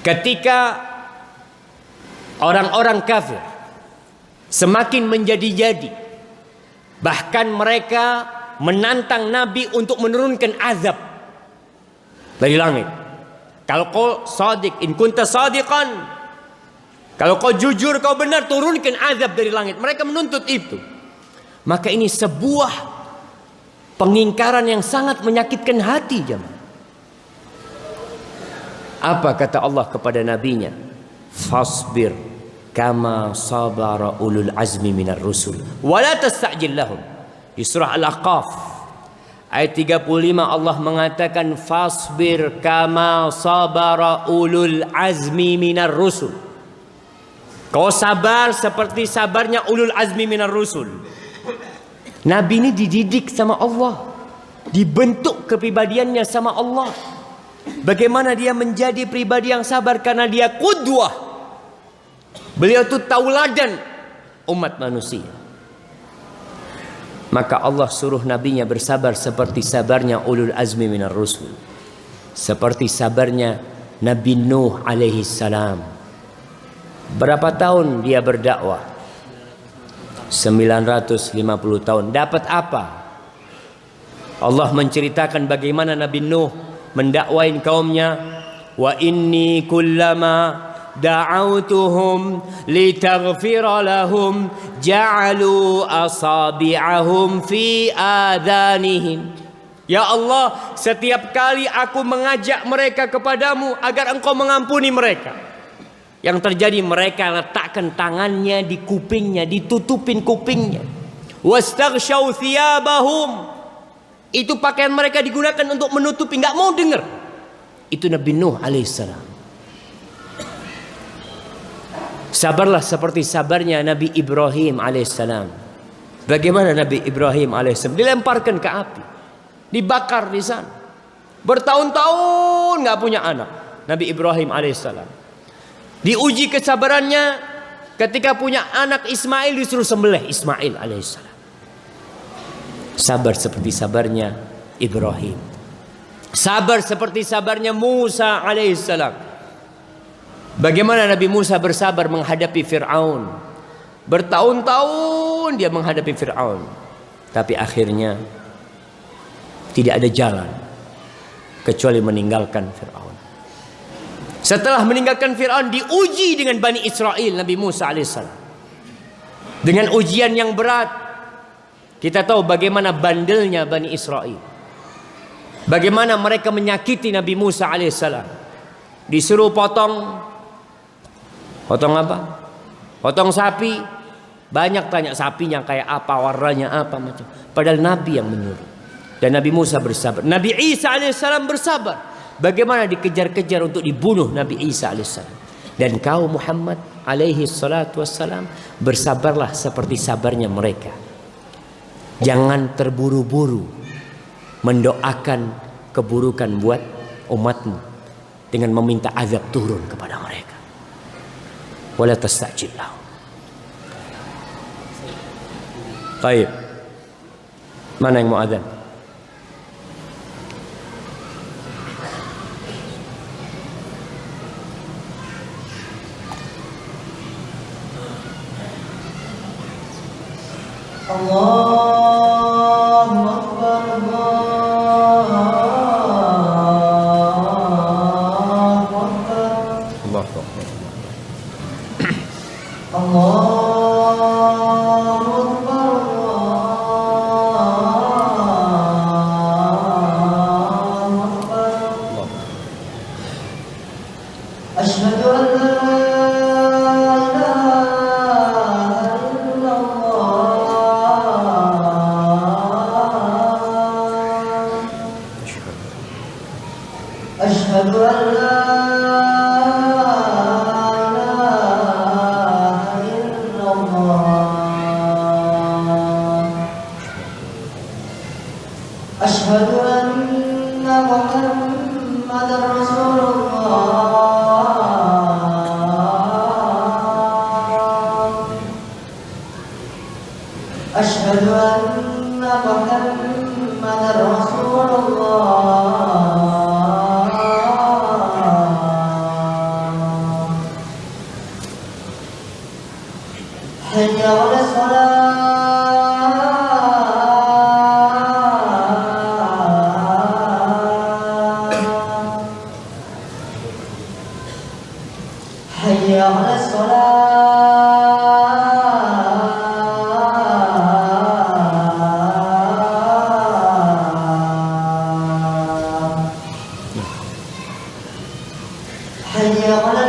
ketika orang-orang kafir semakin menjadi-jadi, bahkan mereka menantang Nabi untuk menurunkan azab dari langit. Kalau kau sadiq, in kunta sadiqan, kalau kau jujur, kau benar, turunkan azab dari langit. Mereka menuntut itu. Maka ini sebuah pengingkaran yang sangat menyakitkan hati, jemaah. Apa kata Allah kepada nabinya? Fasbir kama sabara ulul azmi minar rusul wa la tasta'jil lahum. Di surah Al-Ahqaf ayat 35 Allah mengatakan fasbir kama sabara ulul azmi minar rusul. Kau sabar seperti sabarnya ulul azmi minar rusul. Nabi ini dididik sama Allah, dibentuk kepribadiannya sama Allah. Bagaimana dia menjadi pribadi yang sabar? Karena dia qudwah. Beliau itu tauladan umat manusia. Maka Allah suruh nabinya bersabar seperti sabarnya ulul azmi minar rusul. Seperti sabarnya Nabi Nuh alaihi salam. Berapa tahun dia berdakwah? 950 tahun. Dapat apa? Allah menceritakan bagaimana Nabi Nuh mendakwain kaumnya. Wa inni kullama da'autuhum litaghfira lahum ja'alu asabi'ahum fi adanihim. Ya Allah, setiap kali aku mengajak mereka kepadamu agar engkau mengampuni mereka, yang terjadi mereka letakkan tangannya di kupingnya, ditutupin kupingnya. Wastaghshaw thiyabahum. Itu pakaian mereka digunakan untuk menutupi, enggak mau dengar. Itu Nabi Nuh alaihissalam. Sabarlah seperti sabarnya Nabi Ibrahim alaihissalam. Bagaimana Nabi Ibrahim alaihissalam? Dilemparkan ke api, dibakar di sana. Bertahun-tahun enggak punya anak. Nabi Ibrahim alaihissalam. Diuji kesabarannya ketika punya anak Ismail, disuruh sembelih Ismail alaihissalam. Sabar seperti sabarnya Ibrahim. Sabar seperti sabarnya Musa alaihissalam. Bagaimana Nabi Musa bersabar menghadapi Fir'aun? Bertahun-tahun dia menghadapi Fir'aun. Tapi akhirnya tidak ada jalan kecuali meninggalkan Fir'aun. Setelah meninggalkan Fir'aun, diuji dengan Bani Israel Nabi Musa alaihissalam. Dengan ujian yang berat. Kita tahu bagaimana bandelnya Bani Israel. Bagaimana mereka menyakiti Nabi Musa alaihissalam. Disuruh potong apa? Potong sapi. Banyak tanya sapinya kayak apa, warnanya apa macam. Padahal Nabi yang menyuruh. Dan Nabi Musa bersabar. Nabi Isa alaihissalam bersabar. Bagaimana dikejar-kejar untuk dibunuh Nabi Isa alaihissalam. Dan kau Muhammad alaihi salatu wassalam, bersabarlah seperti sabarnya mereka. Jangan terburu-buru mendoakan keburukan buat umatmu dengan meminta azab turun kepada mereka. Wala tasta'jil lahum. Baik. Mana yang mau azan? Allahu Akbar, Allahu Akbar, Allahu Akbar. Allahu Akbar, Allahu Akbar. Asyhadu an la أشهد أن لا إله إلا الله أشهد أن محمدا رسول الله أشهد أن محمدا رسول الله حي على الصلاة حي على الصلاة حي على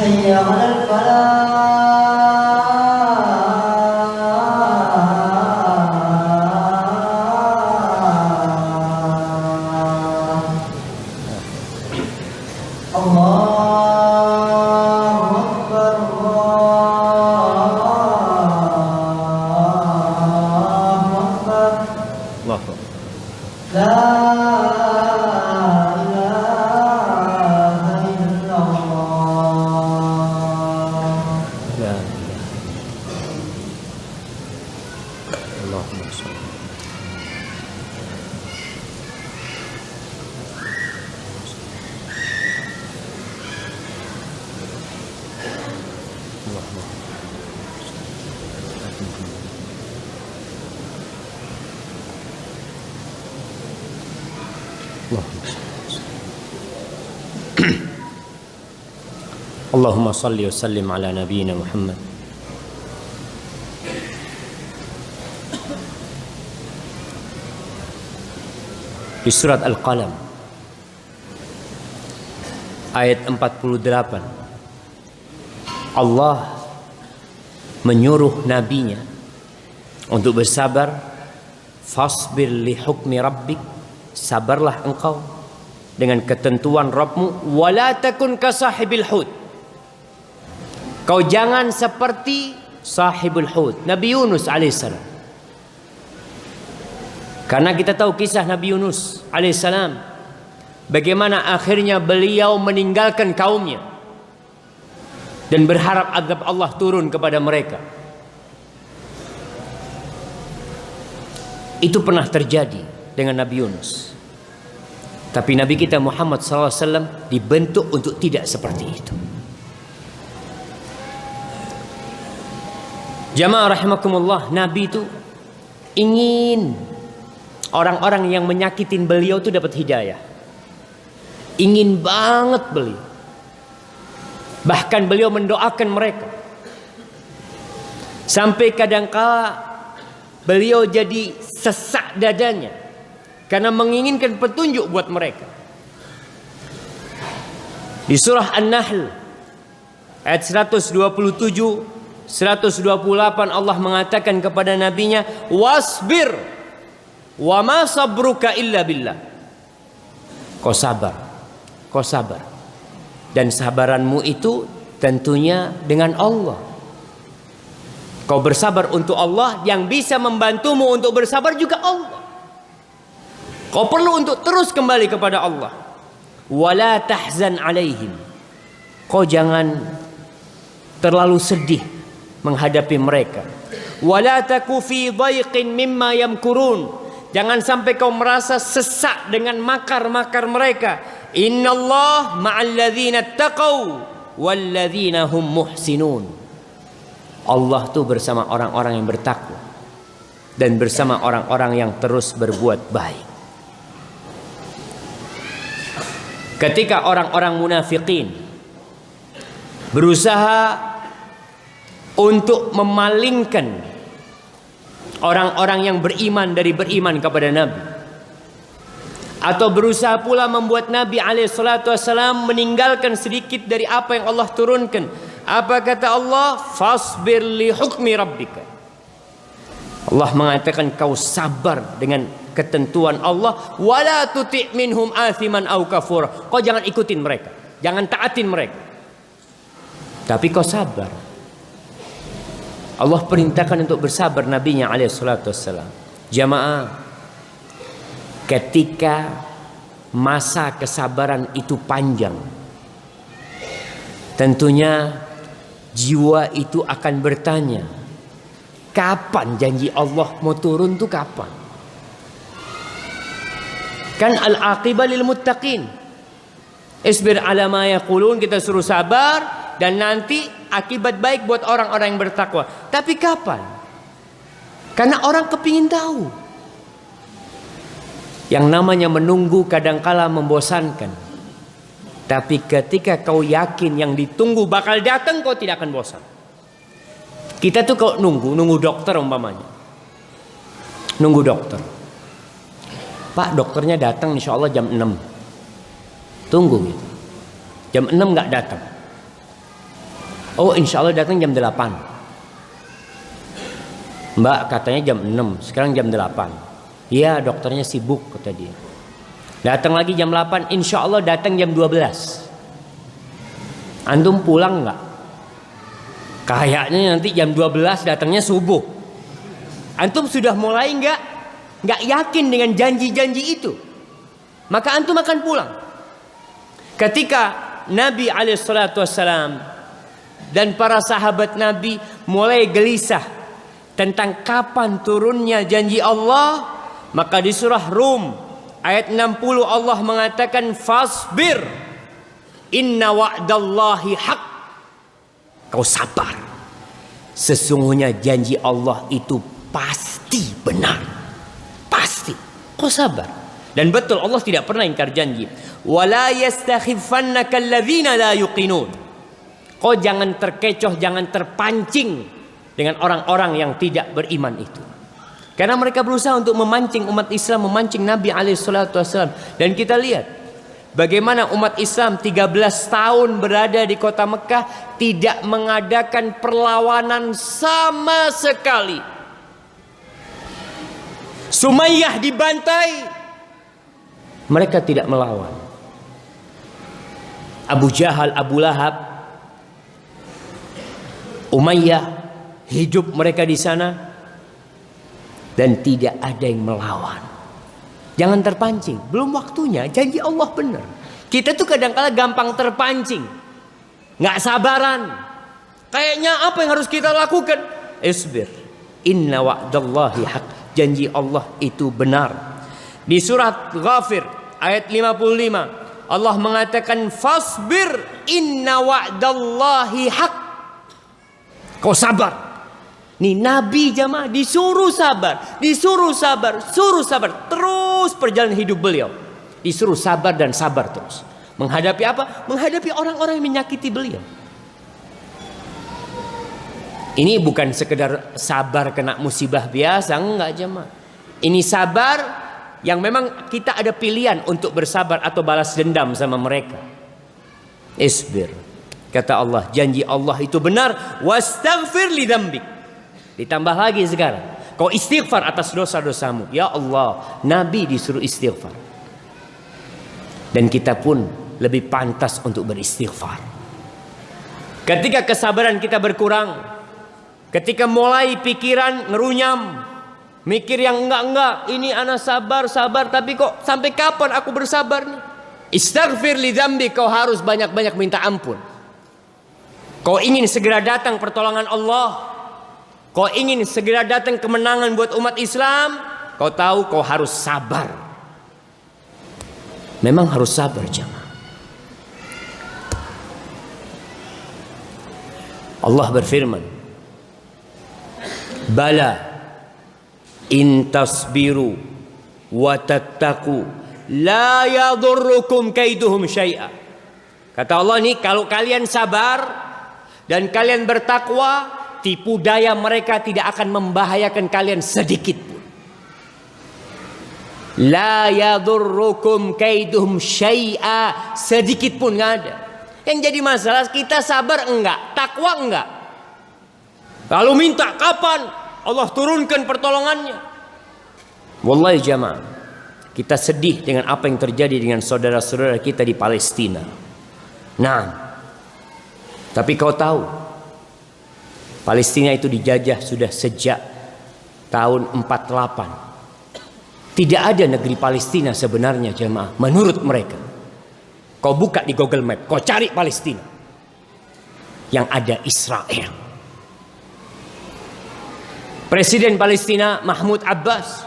حي على الفلاح الله أكبر الله أكبر Allahu Akbar. لا إله إلا الله La ilaha. Allahumma shalli. Allahumma salli wa sallim ala nabiyyina Muhammad. Di surat Al-Qalam ayat 48, Allah menyuruh nabinya untuk bersabar. Fasbir li hukmi rabbik, sabarlah engkau dengan ketentuan Rabbmu. Wala takun ka sahibil hud, kau jangan seperti sahibul hud, Nabi Yunus alaihissalam. Karena kita tahu kisah Nabi Yunus alaihissalam, bagaimana akhirnya beliau meninggalkan kaumnya dan berharap azab Allah turun kepada mereka. Itu pernah terjadi dengan Nabi Yunus. Tapi Nabi kita Muhammad SAW dibentuk untuk tidak seperti itu. Jamaah rahimakumullah, Nabi itu ingin orang-orang yang menyakitin beliau itu dapat hidayah. Ingin banget beliau. Bahkan beliau mendoakan mereka. Sampai kadangkala beliau jadi sesak dadanya karena menginginkan petunjuk buat mereka. Di surah An-Nahl ayat 127, 128 Allah mengatakan kepada nabinya, wasbir wa ma sabruka illa billah. Kau sabar, kau sabar, dan sabaranmu itu tentunya dengan Allah. Kau bersabar untuk Allah, yang bisa membantumu untuk bersabar juga Allah. Kau perlu untuk terus kembali kepada Allah. Wala tahzan alaihim, kau jangan terlalu sedih menghadapi mereka. Wala taku fi dhaiqin mimma yamkurun, Jangan sampai kau merasa sesak dengan makar-makar mereka. Innallah ma'al ladzina taqau wal ladzina hum muhsinun. Allah tuh bersama orang-orang yang bertakwa dan bersama orang-orang yang terus berbuat baik. Ketika orang-orang munafikin berusaha untuk memalingkan orang-orang yang beriman dari beriman kepada Nabi, atau berusaha pula membuat Nabi alaihissalam meninggalkan sedikit dari apa yang Allah turunkan, apa kata Allah? Fasbir li hukmi rabbika. Allah mengatakan kau sabar dengan ketentuan Allah. Wala tuti' minhum athiman au kafura. Kau jangan ikutin mereka, jangan taatin mereka, tapi kau sabar. Allah perintahkan untuk bersabar nabinya alaihissalam. Jamaah, ketika masa kesabaran itu panjang, tentunya jiwa itu akan bertanya, kapan janji Allah mau turun tuh kapan? Kan al-aqibah lil muttaqin. Isbir ala ma yaqulun, kita suruh sabar dan nanti akibat baik buat orang-orang yang bertakwa. Tapi kapan? Karena orang kepingin tahu. Yang namanya menunggu kadangkala membosankan. Tapi ketika kau yakin yang ditunggu bakal datang, kau tidak akan bosan. Kita tuh kalau nunggu dokter umpamanya. Nunggu dokter. Pak, dokternya datang insya Allah jam 6. Tunggu gitu. Jam 6 nggak datang. Oh insya Allah datang jam 8. Mbak katanya jam 6, sekarang jam 8. Iya dokternya sibuk kata dia. Datang lagi jam 8, insya Allah datang jam 12. Antum pulang nggak? Kayaknya nanti jam 12 datangnya subuh. Antum sudah mulai nggak yakin dengan janji-janji itu. Maka antum akan pulang. Ketika Nabi alaihissalam dan para sahabat Nabi mulai gelisah tentang kapan turunnya janji Allah, maka di surah Rum ayat 60 Allah mengatakan fasbir inna wa'dallahi haq. Kau sabar, sesungguhnya janji Allah itu pasti benar, pasti. Kau sabar. Dan betul Allah tidak pernah ingkar janji. Wala yastakhifannaka alladzina la yuqinun. Kau jangan terkecoh, jangan terpancing dengan orang-orang yang tidak beriman itu. Karena mereka berusaha untuk memancing umat Islam, memancing Nabi alaihissalam. Dan kita lihat bagaimana umat Islam 13 tahun berada di kota Mekah tidak mengadakan perlawanan sama sekali. Sumayyah dibantai, mereka tidak melawan. Abu Jahal, Abu Lahab, Umayyah, hidup mereka di sana dan tidak ada yang melawan. Jangan terpancing, belum waktunya, janji Allah benar. Kita tuh kadang-kala gampang terpancing, nggak sabaran. Kayaknya apa yang harus kita lakukan? Isbir, inna wa'dallahi haq. Janji Allah itu benar. Di surat Ghafir ayat 55 Allah mengatakan fasbir inna wa'dallahi haq. Kau sabar. Nih Nabi jamaah disuruh sabar, disuruh sabar, suruh sabar. Terus perjalanan hidup beliau disuruh sabar dan sabar terus. Menghadapi apa? Menghadapi orang-orang yang menyakiti beliau. Ini bukan sekedar sabar kena musibah biasa, enggak jemaah. Ini sabar yang memang kita ada pilihan untuk bersabar atau balas dendam sama mereka. Isbir. Kata Allah, janji Allah itu benar. Wastaghfir li dzambik. Ditambah lagi sekarang, kau istighfar atas dosa-dosamu. Ya Allah, Nabi disuruh istighfar. Dan kita pun lebih pantas untuk beristighfar. Ketika kesabaran kita berkurang, ketika mulai pikiran ngerunyam, mikir yang enggak, ini anak sabar, tapi kok sampai kapan aku bersabar nih? Istaghfir li dzambi, kau harus banyak-banyak minta ampun. Kau ingin segera datang pertolongan Allah, kau ingin segera datang kemenangan buat umat Islam, kau tahu kau harus sabar. Memang harus sabar jemaah. Allah berfirman, bala in tasbiru wa tattaqu la yadurrukum kaiduhum syai'a. Kata Allah nih, kalau kalian sabar dan kalian bertakwa, tipu daya mereka tidak akan membahayakan kalian sedikit pun. La yadurrukum kaiduhum syai'a, sedikit pun nggak ada. Yang jadi masalah kita sabar enggak, takwa enggak. Lalu minta kapan Allah turunkan pertolongannya. Wallahi jamaah, kita sedih dengan apa yang terjadi dengan saudara-saudara kita di Palestina. Nah, tapi kau tahu Palestina itu dijajah sudah sejak tahun 48. Tidak ada negeri Palestina sebenarnya jemaah menurut mereka. Kau buka di Google Map, kau cari Palestina. Yang ada Israel. Presiden Palestina Mahmud Abbas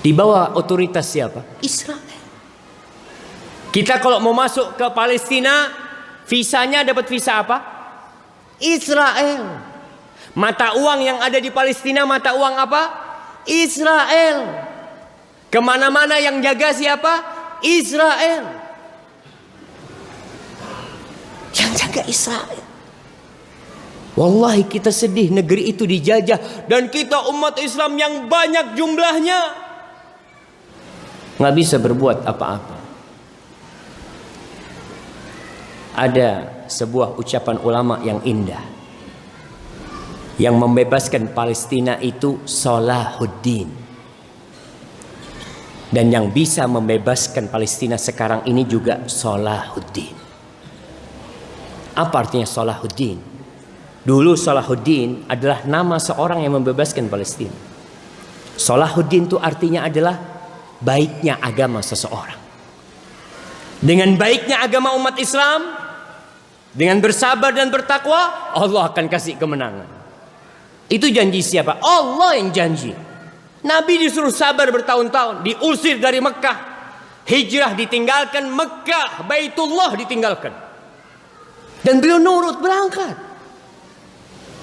di bawah otoritas siapa? Israel. Kita kalau mau masuk ke Palestina, visanya dapat visa apa? Israel. Mata uang yang ada di Palestina, mata uang apa? Israel. Kemana-mana yang jaga siapa? Israel. Yang jaga Israel. Wallahi kita sedih negeri itu dijajah. Dan kita umat Islam yang banyak jumlahnya nggak bisa berbuat apa-apa. Ada sebuah ucapan ulama yang indah. Yang membebaskan Palestina itu Salahuddin. Dan yang bisa membebaskan Palestina sekarang ini juga Salahuddin. Apa artinya Salahuddin? Dulu Salahuddin adalah nama seorang yang membebaskan Palestina. Salahuddin itu artinya adalah baiknya agama seseorang. Dengan baiknya agama umat Islam, dengan bersabar dan bertakwa, Allah akan kasih kemenangan. Itu janji siapa? Allah yang janji. Nabi disuruh sabar bertahun-tahun, diusir dari Mekah, hijrah ditinggalkan, Mekah, Baitullah ditinggalkan, dan beliau nurut berangkat.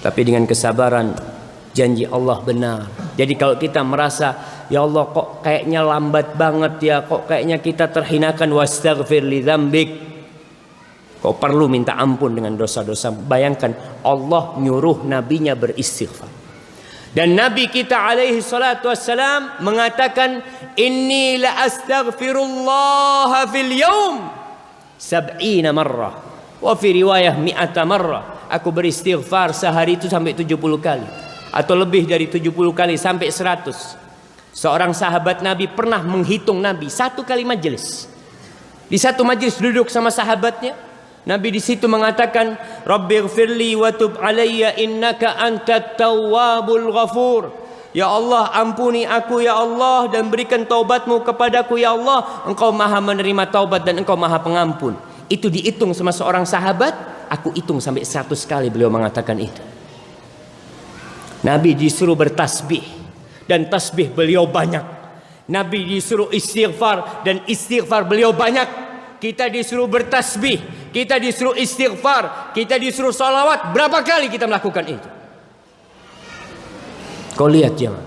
Tapi dengan kesabaran, janji Allah benar. Jadi kalau kita merasa, ya Allah kok kayaknya lambat banget ya, kok kayaknya kita terhinakan, wastaghfir li dzambik, kau perlu minta ampun dengan dosa-dosa. Bayangkan Allah nyuruh nabinya beristighfar. Dan Nabi kita alaihi salatu wassalam mengatakan, inni la astaghfirullah fil yawm 70 marrah wa fi riwayah 100 marrah. Aku beristighfar sehari itu sampai 70 kali, atau lebih dari 70 kali sampai 100. Seorang sahabat Nabi pernah menghitung Nabi satu kali majelis. Di satu majelis duduk sama sahabatnya, Nabi di situ mengatakan, Rabbighfirli wa tub alayya innaka antat tawwabul ghafur. Ya Allah, ampuni aku ya Allah, dan berikan taubatmu kepadaku ya Allah. Engkau maha menerima taubat dan engkau maha pengampun. Itu dihitung sama seorang sahabat. Aku hitung sampai 100 kali beliau mengatakan itu. Nabi disuruh bertasbih, dan tasbih beliau banyak. Nabi disuruh istighfar, dan istighfar beliau banyak. Kita disuruh bertasbih, kita disuruh istighfar, kita disuruh salawat. Berapa kali kita melakukan itu? Kau lihat jemaah,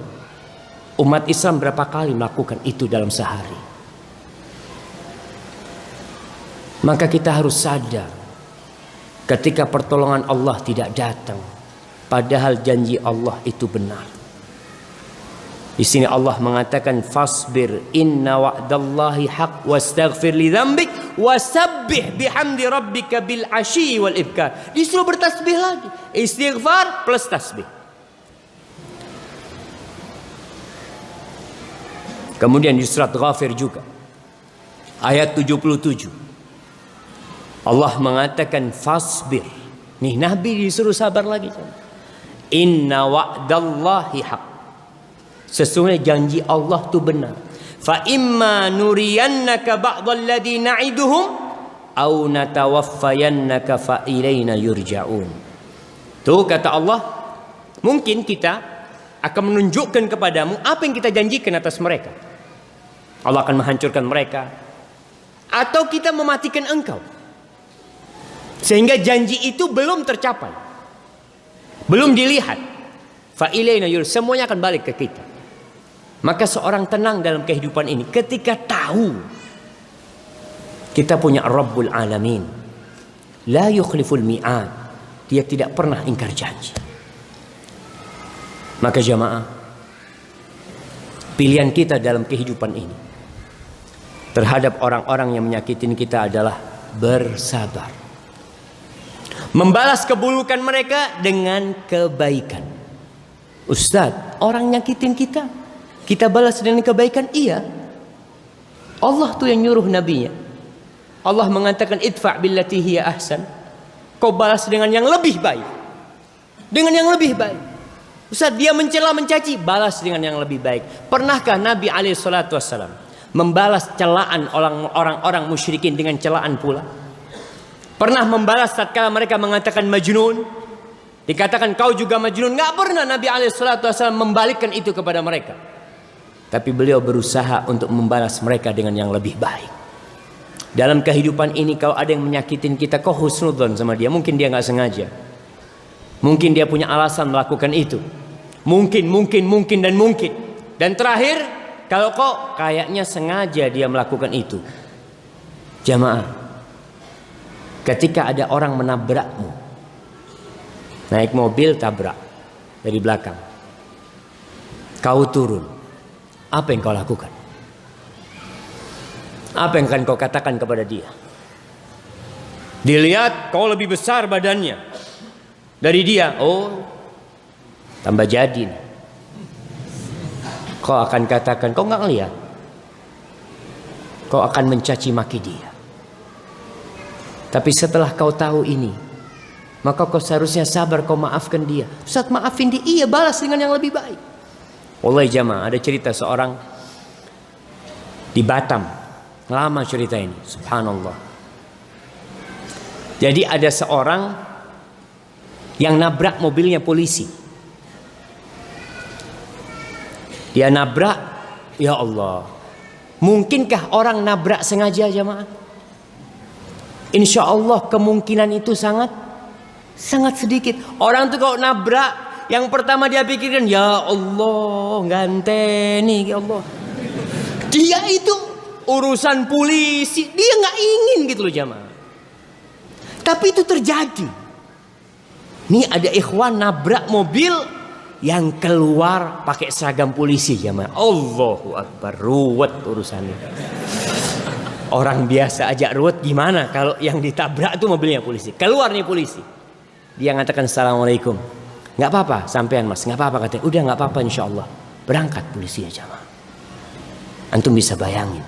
umat Islam berapa kali melakukan itu dalam sehari. Maka kita harus sadar, ketika pertolongan Allah tidak datang, padahal janji Allah itu benar. Di sini Allah mengatakan, fasbir inna wa'dallahi haq wastaghfir li dzambik wasabbih bihamdi rabbika bil asyi wal ibkar. Disuruh bertasbih lagi, istighfar plus tasbih. Kemudian di surat Ghafir juga ayat 77 Allah mengatakan fasbir. Nih Nabi disuruh sabar lagi. Inna wa'dallahi haq. Sesungguhnya janji Allah itu benar. Fa imma nuriyannaka ba'dal ladzi na'iduhum aw natawaffayannaka fa ilaina yurja'un. Tuh kata Allah, mungkin kita akan menunjukkan kepadamu apa yang kita janjikan atas mereka. Allah akan menghancurkan mereka, atau kita mematikan engkau, sehingga janji itu belum tercapai, belum dilihat. Fa ilaina yur, semuanya akan balik ke kita. Maka seorang tenang dalam kehidupan ini ketika tahu kita punya Rabbul Alamin, la yukhliful mi'ad, dia tidak pernah ingkar janji. Maka jamaah, pilihan kita dalam kehidupan ini terhadap orang-orang yang menyakitin kita adalah bersabar, membalas keburukan mereka dengan kebaikan. Ustaz, orang nyakitin kita, kita balas dengan kebaikan. Iya, Allah tuh yang nyuruh nabinya. Allah mengatakan idfa' billati hiya ahsan, kau balas dengan yang lebih baik, dengan yang lebih baik. Ustaz, dia mencela mencaci, balas dengan yang lebih baik. Pernahkah Nabi SAW membalas celaan orang-orang musyrikin dengan celaan pula? Pernah membalas tatkala mereka mengatakan majnun, dikatakan kau juga majnun? Nggak pernah Nabi SAW membalikkan itu kepada mereka. Tapi beliau berusaha untuk membalas mereka dengan yang lebih baik. Dalam kehidupan ini kalau ada yang menyakitin kita, kau husnudzon sama dia. Mungkin dia nggak sengaja, mungkin dia punya alasan melakukan itu. Mungkin. Dan terakhir, kalau kau kayaknya sengaja dia melakukan itu. Jamaah, ketika ada orang menabrakmu, naik mobil tabrak dari belakang, kau turun, apa yang kau lakukan? Apa yang akan kau katakan kepada dia? Dilihat kau lebih besar badannya dari dia, oh tambah jadi nih. Kau akan katakan, kau nggak ngeliat, kau akan mencaci maki dia. Tapi setelah kau tahu ini, maka kau seharusnya sabar, kau maafkan dia. Ustaz, maafin dia, iya, balas dengan yang lebih baik. Wallahi jamaah, ada cerita seorang di Batam, lama cerita ini, subhanallah. Jadi ada seorang yang nabrak mobilnya polisi. Dia nabrak, ya Allah. Mungkinkah orang nabrak sengaja jamaah? Insya Allah kemungkinan itu sangat sedikit. Orang tuh kalau nabrak, yang pertama dia pikirkan, ya Allah, ganteni, ya Allah. Dia itu urusan polisi, dia nggak ingin gitu loh jamaah. Tapi itu terjadi. Nih ada ikhwan nabrak mobil yang keluar pakai seragam polisi jamaah. Allahu Akbar, ruwet urusannya. Orang biasa aja ruwet, gimana kalau yang ditabrak tuh mobilnya polisi? Keluar nih polisi, dia ngatakan assalamualaikum. Nggak apa-apa sampean mas, nggak apa-apa katanya. Udah nggak apa-apa insya Allah. Berangkat polisi aja jamaah. Antum bisa bayangin,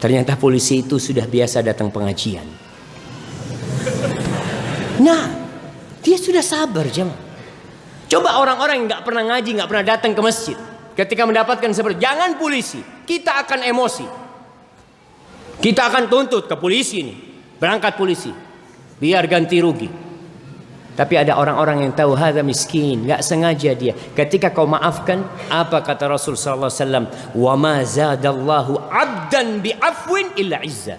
ternyata polisi itu sudah biasa datang pengajian. Nah, dia sudah sabar jamaah. Coba orang-orang yang nggak pernah ngaji, nggak pernah datang ke masjid, ketika mendapatkan seperti, jangan polisi, kita akan emosi, kita akan tuntut ke polisi nih, berangkat polisi, biar ganti rugi. Tapi ada orang-orang yang tahu hadza miskin, nggak sengaja dia. Ketika kau maafkan, apa kata Rasul sallallahu alaihi wasallam? Wa ma zadallahu 'abdan bi afwin illa izza.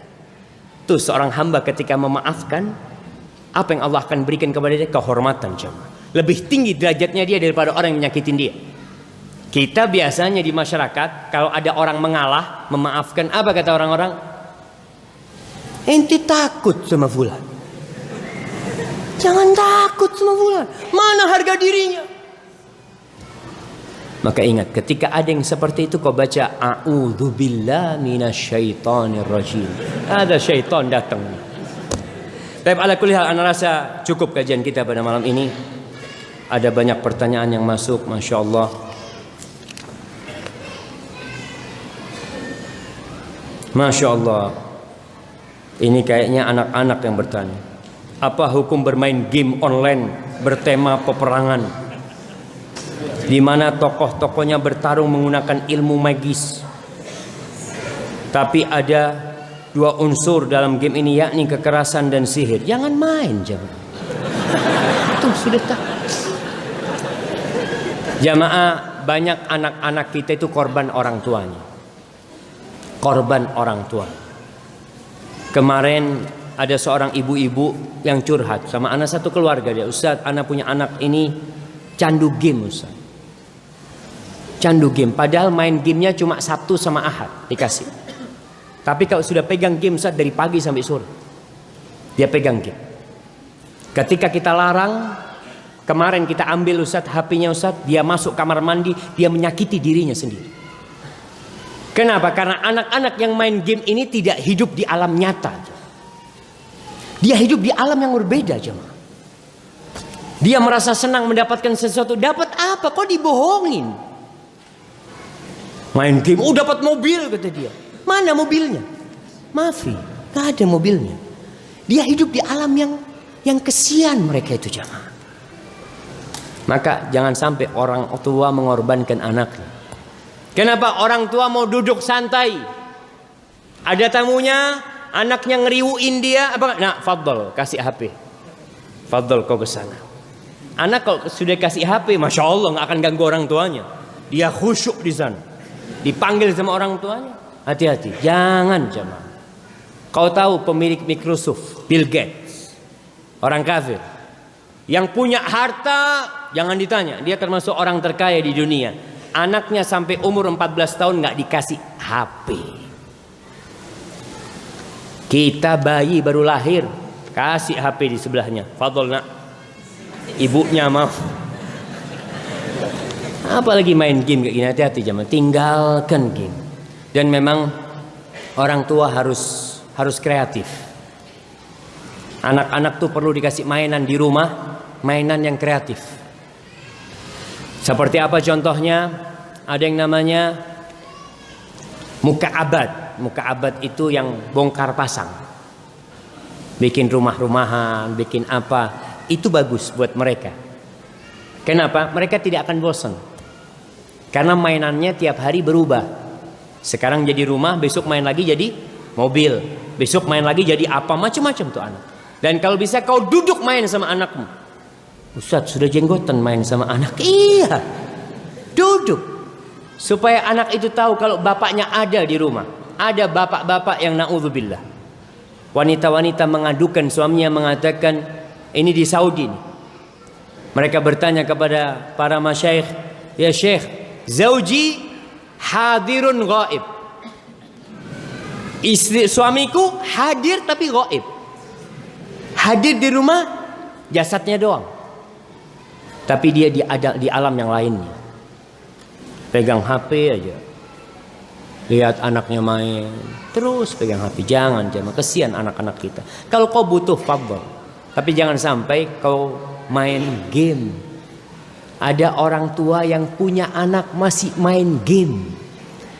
Tuh seorang hamba ketika memaafkan, apa yang Allah akan berikan kepada dia? Kehormatan jemaah. Lebih tinggi derajatnya dia daripada orang yang menyakitin dia. Kita biasanya di masyarakat kalau ada orang mengalah, memaafkan, apa kata orang-orang? Ente takut sama fulan. Jangan takut sama fulan. Mana harga dirinya? Maka ingat, ketika ada yang seperti itu kau baca a'udzubillahi minasyaitonir rajim. Ada syaitan datang. Tapi ala kulli hal, ana rasa cukup kajian kita pada malam ini. Ada banyak pertanyaan yang masuk, masya Allah. Masya Allah. Ini kayaknya anak-anak yang bertanya. Apa hukum bermain game online bertema peperangan, di mana tokoh-tokohnya bertarung menggunakan ilmu magis? Tapi ada dua unsur dalam game ini, yakni kekerasan dan sihir. Jangan main jamaah. Itu sudah tak. Jamaah, banyak anak-anak kita itu korban orang tuanya. Korban orang tua. Kemarin ada seorang ibu-ibu yang curhat sama anak satu keluarga dia. Ustaz, anak punya anak ini candu game Ustaz. Candu game. Padahal main gamenya cuma Sabtu sama Ahad dikasih. Tapi kalau sudah pegang game Ustaz dari pagi sampai sore. Dia pegang game. Ketika kita larang, kemarin kita ambil Ustaz HP-nya Ustaz, dia masuk kamar mandi, dia menyakiti dirinya sendiri. Kenapa? Karena anak-anak yang main game ini tidak hidup di alam nyata. Dia hidup di alam yang berbeda, jemaah. Dia merasa senang mendapatkan sesuatu. Dapat apa? Kok dibohongin? Main game, oh dapat mobil kata dia. Mana mobilnya? Maafi, gak ada mobilnya. Dia hidup di alam yang kesian mereka itu, jemaah. Maka jangan sampai orang tua mengorbankan anaknya. Kenapa orang tua mau duduk santai? Ada tamunya, anaknya ngeriuin dia, apa? Nah, fadl, kasih HP. Fadl kau ke sana. Anak kalau sudah kasih HP, masya Allah nggak akan ganggu orang tuanya. Dia khusyuk di sana. Dipanggil sama orang tuanya. Hati-hati, jangan jemaah. Kau tahu pemilik Microsoft, Bill Gates, orang kafir, yang punya harta, jangan ditanya. Dia termasuk orang terkaya di dunia. Anaknya sampai umur 14 tahun nggak dikasih HP. Kita bayi baru lahir, kasih HP di sebelahnya. Fadol nak, ibunya mau. Apalagi main game kayak gini, hati-hati jangan. Tinggalkan game. Dan memang orang tua harus kreatif. Anak-anak tuh perlu dikasih mainan di rumah, mainan yang kreatif. Seperti apa contohnya? Ada yang namanya muka'abad. Muka'abad itu yang bongkar pasang. Bikin rumah-rumahan, bikin apa. Itu bagus buat mereka. Kenapa? Mereka tidak akan bosan. Karena mainannya tiap hari berubah. Sekarang jadi rumah, besok main lagi jadi mobil. Besok main lagi jadi apa, macam-macam tuh anak. Dan kalau bisa kau duduk main sama anakmu. Ustaz sudah jenggotan main sama anak. Iya. Duduk. Supaya anak itu tahu kalau bapaknya ada di rumah. Ada bapak-bapak yang na'udzubillah. Wanita-wanita mengadukan suaminya mengatakan, ini di Saudi nih. Mereka bertanya kepada para masyayikh, ya syekh, zauji hadirun ghaib. Istri suamiku hadir tapi ghaib. Hadir di rumah, jasadnya doang. Tapi dia di alam yang lainnya. Pegang HP aja. Lihat anaknya main. Terus pegang HP. Jangan, kesian anak-anak kita. Kalau kau butuh fadl. Tapi jangan sampai kau main game. Ada orang tua yang punya anak masih main game.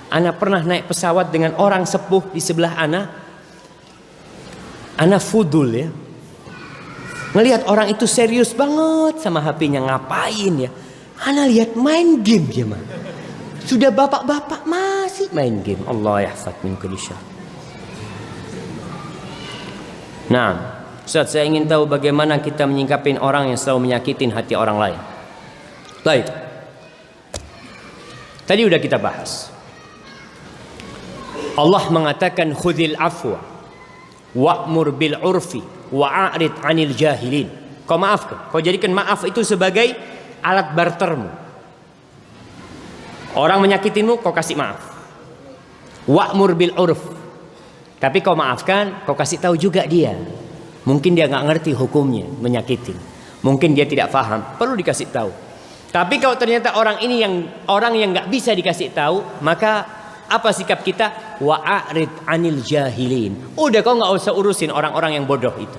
Anak pernah naik pesawat dengan orang sepuh di sebelah anak. Anak fudul ya. Ngelihat orang itu serius banget sama HP-nya, ngapain ya? Ana lihat main game dia mah. Sudah bapak-bapak masih main game. Allah yahfad min kulli syarr. Nah, Ustaz, saya ingin tahu bagaimana kita menyingkapin orang yang selalu menyakitin hati orang lain. Baik. Tadi udah kita bahas. Allah mengatakan khudhil afwa wa'mur bil urfi wa'arid 'anil jahilin. Kau maafkan. Kau jadikan maaf itu sebagai alat bartermu. Orang menyakitinmu, kau kasih maaf. Wa'mur bil urf. Tapi kau maafkan, kau kasih tahu juga dia. Mungkin dia nggak ngerti hukumnya menyakitin. Mungkin dia tidak paham, perlu dikasih tahu. Tapi kalau ternyata orang ini orang yang nggak bisa dikasih tahu, maka apa sikap kita? Wa'arid 'anil jahilin. Udah kau nggak usah urusin orang-orang yang bodoh itu.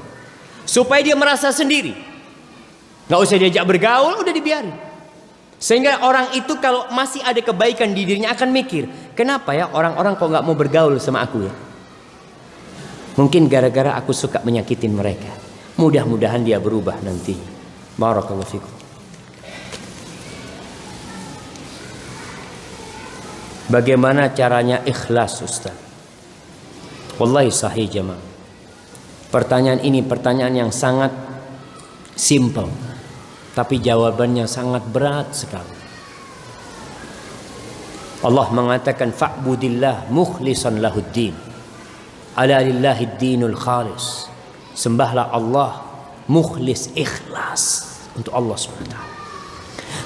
Supaya dia merasa sendiri. Nggak usah diajak bergaul, udah dibiarin. Sehingga orang itu kalau masih ada kebaikan di dirinya akan mikir, kenapa ya orang-orang kok nggak mau bergaul sama aku ya? Mungkin gara-gara aku suka menyakitin mereka. Mudah-mudahan dia berubah nanti. Barakallahu fikum. Bagaimana caranya ikhlas, Ustaz? Wallahi sahih jemaah. Pertanyaan ini pertanyaan yang sangat simple, tapi jawabannya sangat berat sekali. Allah mengatakan fa'budillah mukhlishan lahuddin. Ala lillahid dinul khalis. Sembahlah Allah mukhlis, ikhlas untuk Allah SWT.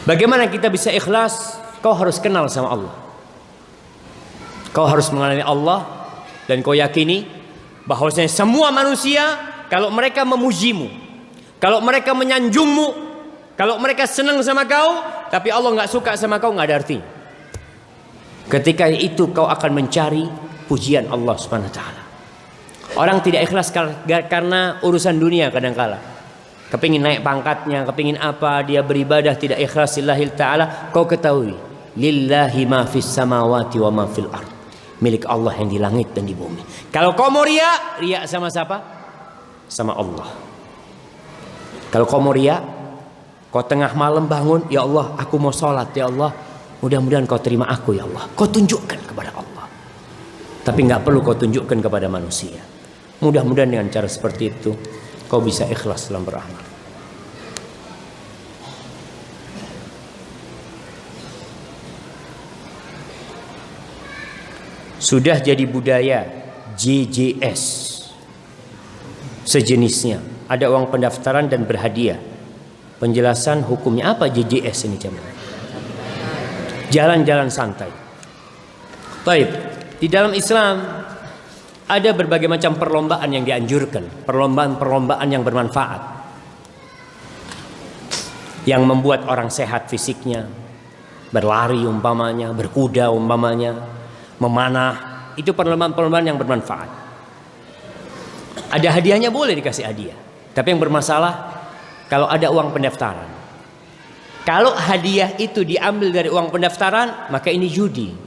Bagaimana kita bisa ikhlas? Kau harus kenal sama Allah. Kau harus mengenali Allah dan kau yakini bahwasanya semua manusia kalau mereka memujimu, kalau mereka menyanjungmu, kalau mereka senang sama kau, tapi Allah nggak suka sama kau, nggak ada artinya. Ketika itu kau akan mencari pujian Allah Subhanahu wa taala. Orang tidak ikhlas karena urusan dunia kadangkala. Kepingin naik pangkatnya, kepingin apa, dia beribadah tidak ikhlas lillahi taala. Kau ketahui, lillahi ma fis samawati wa ma fil ard. Milik Allah yang di langit dan di bumi. Kalau kau mau riya, riya sama siapa? Sama Allah. Kalau kau mau riya, kau tengah malam bangun, ya Allah, aku mau sholat, ya Allah, mudah-mudahan kau terima aku, ya Allah. Kau tunjukkan kepada Allah. Tapi nggak perlu kau tunjukkan kepada manusia. Mudah-mudahan dengan cara seperti itu kau bisa ikhlas dalam beramal. Sudah jadi budaya JJS sejenisnya. Ada uang pendaftaran dan berhadiah. Penjelasan hukumnya apa JJS ini jemaah? Jalan-jalan santai. Baik, di dalam Islam ada berbagai macam perlombaan yang dianjurkan, perlombaan-perlombaan yang bermanfaat, yang membuat orang sehat fisiknya, berlari umpamanya, berkuda umpamanya, memanah, itu perlombaan-perlombaan yang bermanfaat. Ada hadiahnya, boleh dikasih hadiah, tapi yang bermasalah kalau ada uang pendaftaran. Kalau hadiah itu diambil dari uang pendaftaran, maka ini judi.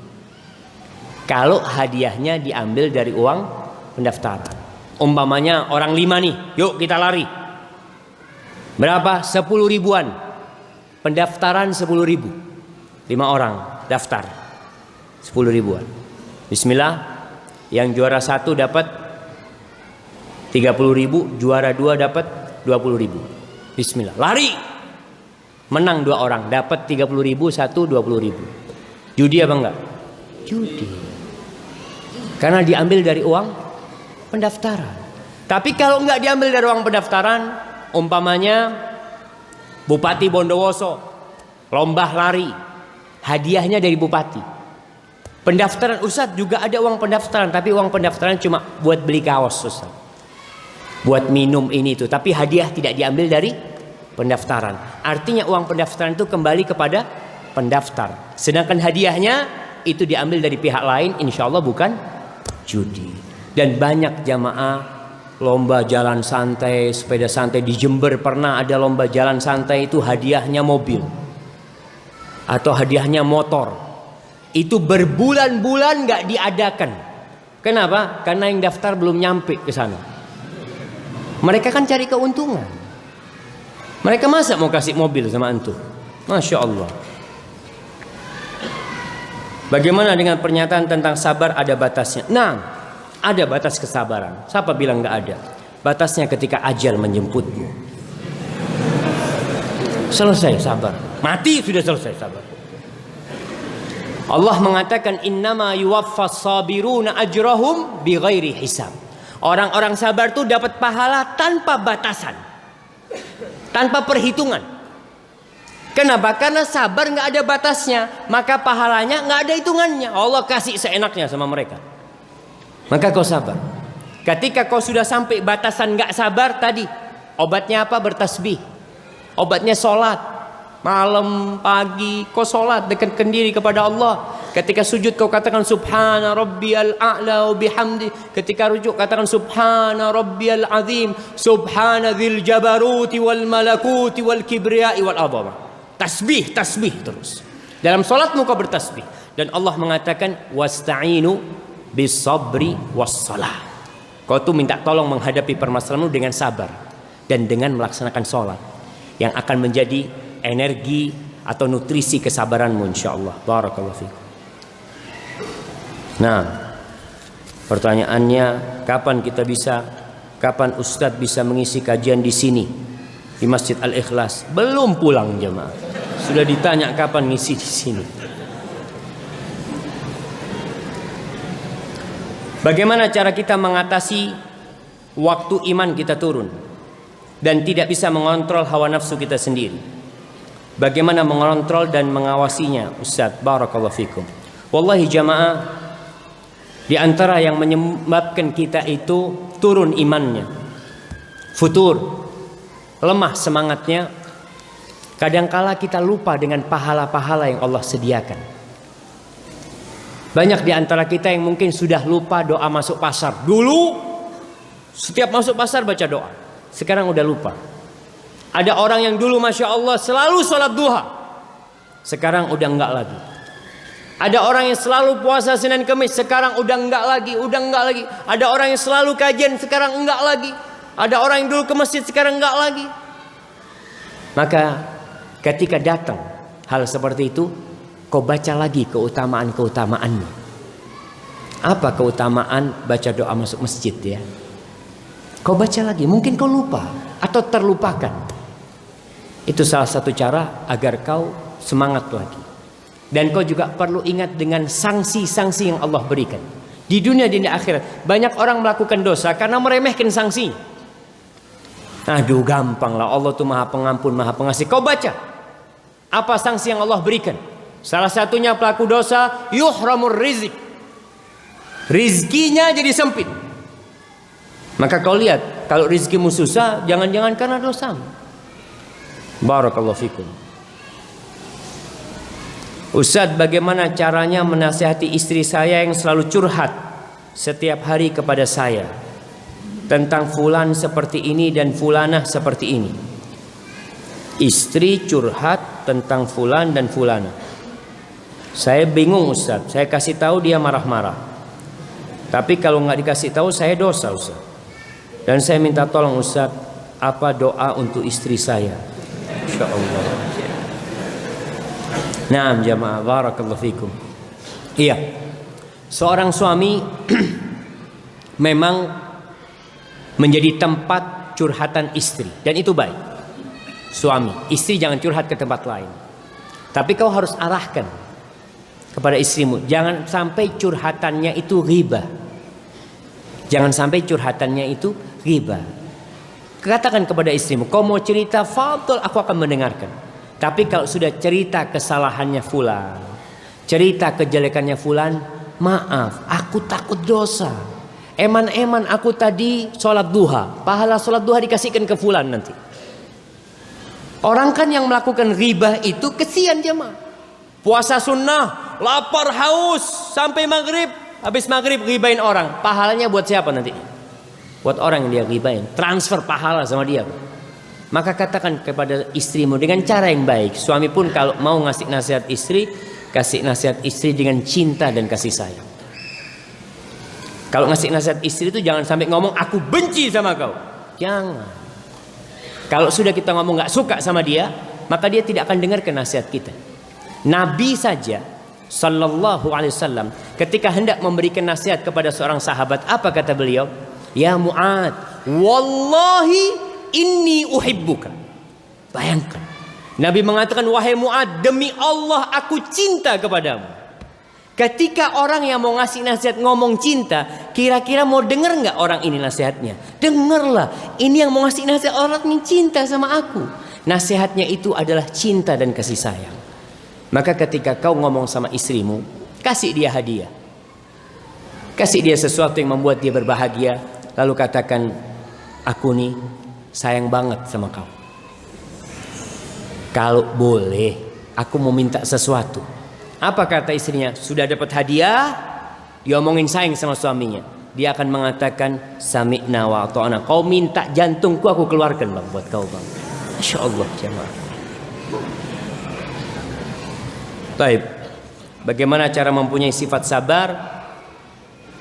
Kalau hadiahnya diambil dari uang pendaftaran, umpamanya orang 5 nih, yuk kita lari. Berapa? 10 ribuan. Pendaftaran 10 ribu. 5 orang daftar 10 ribuan. Bismillah. Yang juara 1 dapat 30 ribu, juara 2 dapat 20 ribu. Bismillah. Lari. Menang 2 orang, dapat 30 ribu, 1 20 ribu. Judi apa enggak? Judi. Karena diambil dari uang pendaftaran. Tapi kalau enggak diambil dari uang pendaftaran, umpamanya Bupati Bondowoso lomba lari, hadiahnya dari bupati. Pendaftaran Ustaz juga ada uang pendaftaran, tapi uang pendaftaran cuma buat beli kaos Ustaz, buat minum ini itu, tapi hadiah tidak diambil dari pendaftaran. Artinya uang pendaftaran itu kembali kepada pendaftar, sedangkan hadiahnya itu diambil dari pihak lain, insya Allah bukan judi. Dan banyak jamaah lomba jalan santai, sepeda santai. Di Jember pernah ada lomba jalan santai, itu hadiahnya mobil atau hadiahnya motor. Itu berbulan-bulan gak diadakan. Kenapa? Karena yang daftar belum nyampe ke sana. Mereka kan cari keuntungan. Mereka masa mau kasih mobil sama antum? Masya Allah. Bagaimana dengan pernyataan tentang sabar ada batasnya? Nah, ada batas kesabaran. Siapa bilang gak ada? Batasnya ketika ajal menjemputmu. Selesai sabar. Mati sudah selesai sabar. Allah mengatakan innama yuwaffas sabiruna ajrahum bighairi hisab. Orang-orang sabar itu dapat pahala tanpa batasan, tanpa perhitungan. Kenapa? Karena sabar nggak ada batasnya, maka pahalanya nggak ada hitungannya. Allah kasih seenaknya sama mereka. Maka kau sabar. Ketika kau sudah sampai batasan nggak sabar tadi, obatnya apa? Bertasbih. Obatnya sholat. Malam, pagi, kau sholat, dekatkan diri kepada Allah. Ketika sujud kau katakan Subhana Rabbiyal A'la wa bihamdi. Ketika rujuk katakan Subhana Rabbiyal Azim. Subhana Dzil Jabaruti wal Malakuti wal Kibriyai wal Azamah. Tasbih, tasbih terus. Dalam salatmu kau bertasbih. Dan Allah mengatakan wasta'inu bis sabri was salah. Kau tuh minta tolong menghadapi permasalahanmu dengan sabar dan dengan melaksanakan salat yang akan menjadi energi atau nutrisi kesabaranmu insyaallah. Barakallahu fiik. Nah, pertanyaannya kapan Ustadz bisa mengisi kajian di sini di Masjid Al-Ikhlas? Belum pulang jemaah. Sudah ditanya kapan ngisi di sini. Bagaimana cara kita mengatasi waktu iman kita turun dan tidak bisa mengontrol hawa nafsu kita sendiri? Bagaimana mengontrol dan mengawasinya, Ustaz? Barakallahu fikum. Wallahi jamaah, di antara yang menyebabkan kita itu turun imannya, futur, lemah semangatnya, kadangkala kita lupa dengan pahala-pahala yang Allah sediakan. Banyak di antara kita yang mungkin sudah lupa doa masuk pasar. Dulu setiap masuk pasar baca doa, sekarang udah lupa. Ada orang yang dulu Masya Allah selalu sholat duha, sekarang udah enggak lagi. Ada orang yang selalu puasa Senin Kemis, sekarang udah enggak lagi. Ada orang yang selalu kajian, sekarang enggak lagi. Ada orang yang dulu ke masjid, sekarang enggak lagi. Maka ketika datang hal seperti itu, kau baca lagi keutamaan-keutamaannya. Apa keutamaan baca doa masuk masjid ya? Kau baca lagi, mungkin kau lupa atau terlupakan. Itu salah satu cara agar kau semangat lagi. Dan kau juga perlu ingat dengan sanksi-sanksi yang Allah berikan. Di dunia dan di akhirat banyak orang melakukan dosa karena meremehkan sanksinya. Aduh gampang lah, Allah tuh maha pengampun, maha pengasih. Kau baca apa sanksi yang Allah berikan. Salah satunya pelaku dosa yuhramur rizq, rizkinya jadi sempit. Maka kau lihat, kalau rizkimu susah, jangan-jangan karena dosamu. Barakallahu fikum. Ustaz, bagaimana caranya menasihati istri saya yang selalu curhat setiap hari kepada saya tentang fulan seperti ini dan fulanah seperti ini? Istri curhat tentang fulan dan fulanah. Saya bingung Ustaz, saya kasih tahu dia marah-marah. Tapi kalau nggak dikasih tahu saya dosa Ustaz. Dan saya minta tolong Ustaz, apa doa untuk istri saya? Insyaallah. Naam jamaah, barakallahu fikum. Iya, seorang suami memang menjadi tempat curhatan istri, dan itu baik. Suami, istri jangan curhat ke tempat lain. Tapi kau harus arahkan kepada istrimu, jangan sampai curhatannya itu ghibah. Jangan sampai curhatannya itu ghibah. Katakan kepada istrimu, kau mau cerita, fadhol, aku akan mendengarkan. Tapi kalau sudah cerita kesalahannya fulan, cerita kejelekannya fulan, maaf, aku takut dosa. Eman-eman aku tadi sholat duha, pahala sholat duha dikasihkan ke fulan nanti. Orang kan yang melakukan ghibah itu kesian jemaah. Puasa sunnah, lapar haus sampai maghrib, habis maghrib ghibahin orang, pahalanya buat siapa nanti? Buat orang yang dia ghibahin, transfer pahala sama dia. Maka katakan kepada istrimu dengan cara yang baik. Suami pun kalau mau ngasih nasihat istri, kasih nasihat istri dengan cinta dan kasih sayang. Kalau ngasih nasihat istri itu jangan sampai ngomong aku benci sama kau. Jangan. Kalau sudah kita ngomong gak suka sama dia, maka dia tidak akan dengarkan nasihat kita. Nabi saja Sallallahu Alaihi Wasallam ketika hendak memberikan nasihat kepada seorang sahabat, apa kata beliau? Ya Mu'ad, wallahi inni uhibbuka. Bayangkan, Nabi mengatakan, wahai Mu'ad, demi Allah aku cinta kepadamu. Ketika orang yang mau ngasih nasihat ngomong cinta, kira-kira mau dengar nggak orang ini nasihatnya? Dengarlah, ini yang mau ngasih nasihat orang yang cinta sama aku. Nasihatnya itu adalah cinta dan kasih sayang. Maka ketika kau ngomong sama istrimu, kasih dia hadiah, kasih dia sesuatu yang membuat dia berbahagia. Lalu katakan, aku nih sayang banget sama kau. Kalau boleh, aku mau minta sesuatu. Apa kata istrinya? Sudah dapat hadiah, dia omongin sayang sama suaminya. Dia akan mengatakan, sami'na wa ata'na. Kau minta jantungku, aku keluarkan bang buat kau bang. Masya Allah jemaah. Baik, bagaimana cara mempunyai sifat sabar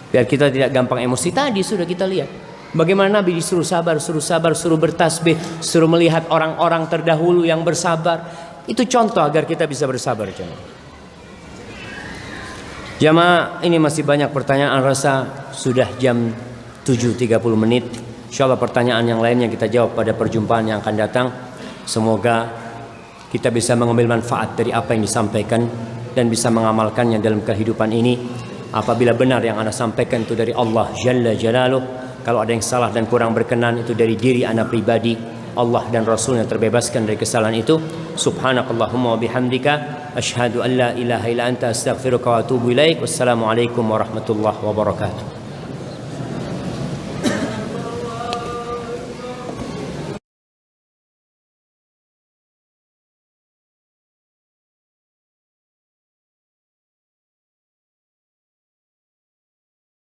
biar kita tidak gampang emosi? Tadi sudah kita lihat bagaimana Nabi disuruh sabar, suruh bertasbih, suruh melihat orang-orang terdahulu yang bersabar. Itu contoh agar kita bisa bersabar jemaah. Jamaah, ini masih banyak pertanyaan, rasa sudah jam 7.30 menit. Insyaallah pertanyaan yang lainnya kita jawab pada perjumpaan yang akan datang. Semoga kita bisa mengambil manfaat dari apa yang disampaikan dan bisa mengamalkannya dalam kehidupan ini. Apabila benar yang ana sampaikan itu dari Allah Jalla Jalaluh, kalau ada yang salah dan kurang berkenan itu dari diri ana pribadi, Allah dan Rasul yang terbebaskan dari kesalahan itu. Subhanakallahumma wa bihamdika asyhadu an la ilaha illa anta astaghfiruka wa atubu ilaik. Wassalamualaikum warahmatullahi wabarakatuh.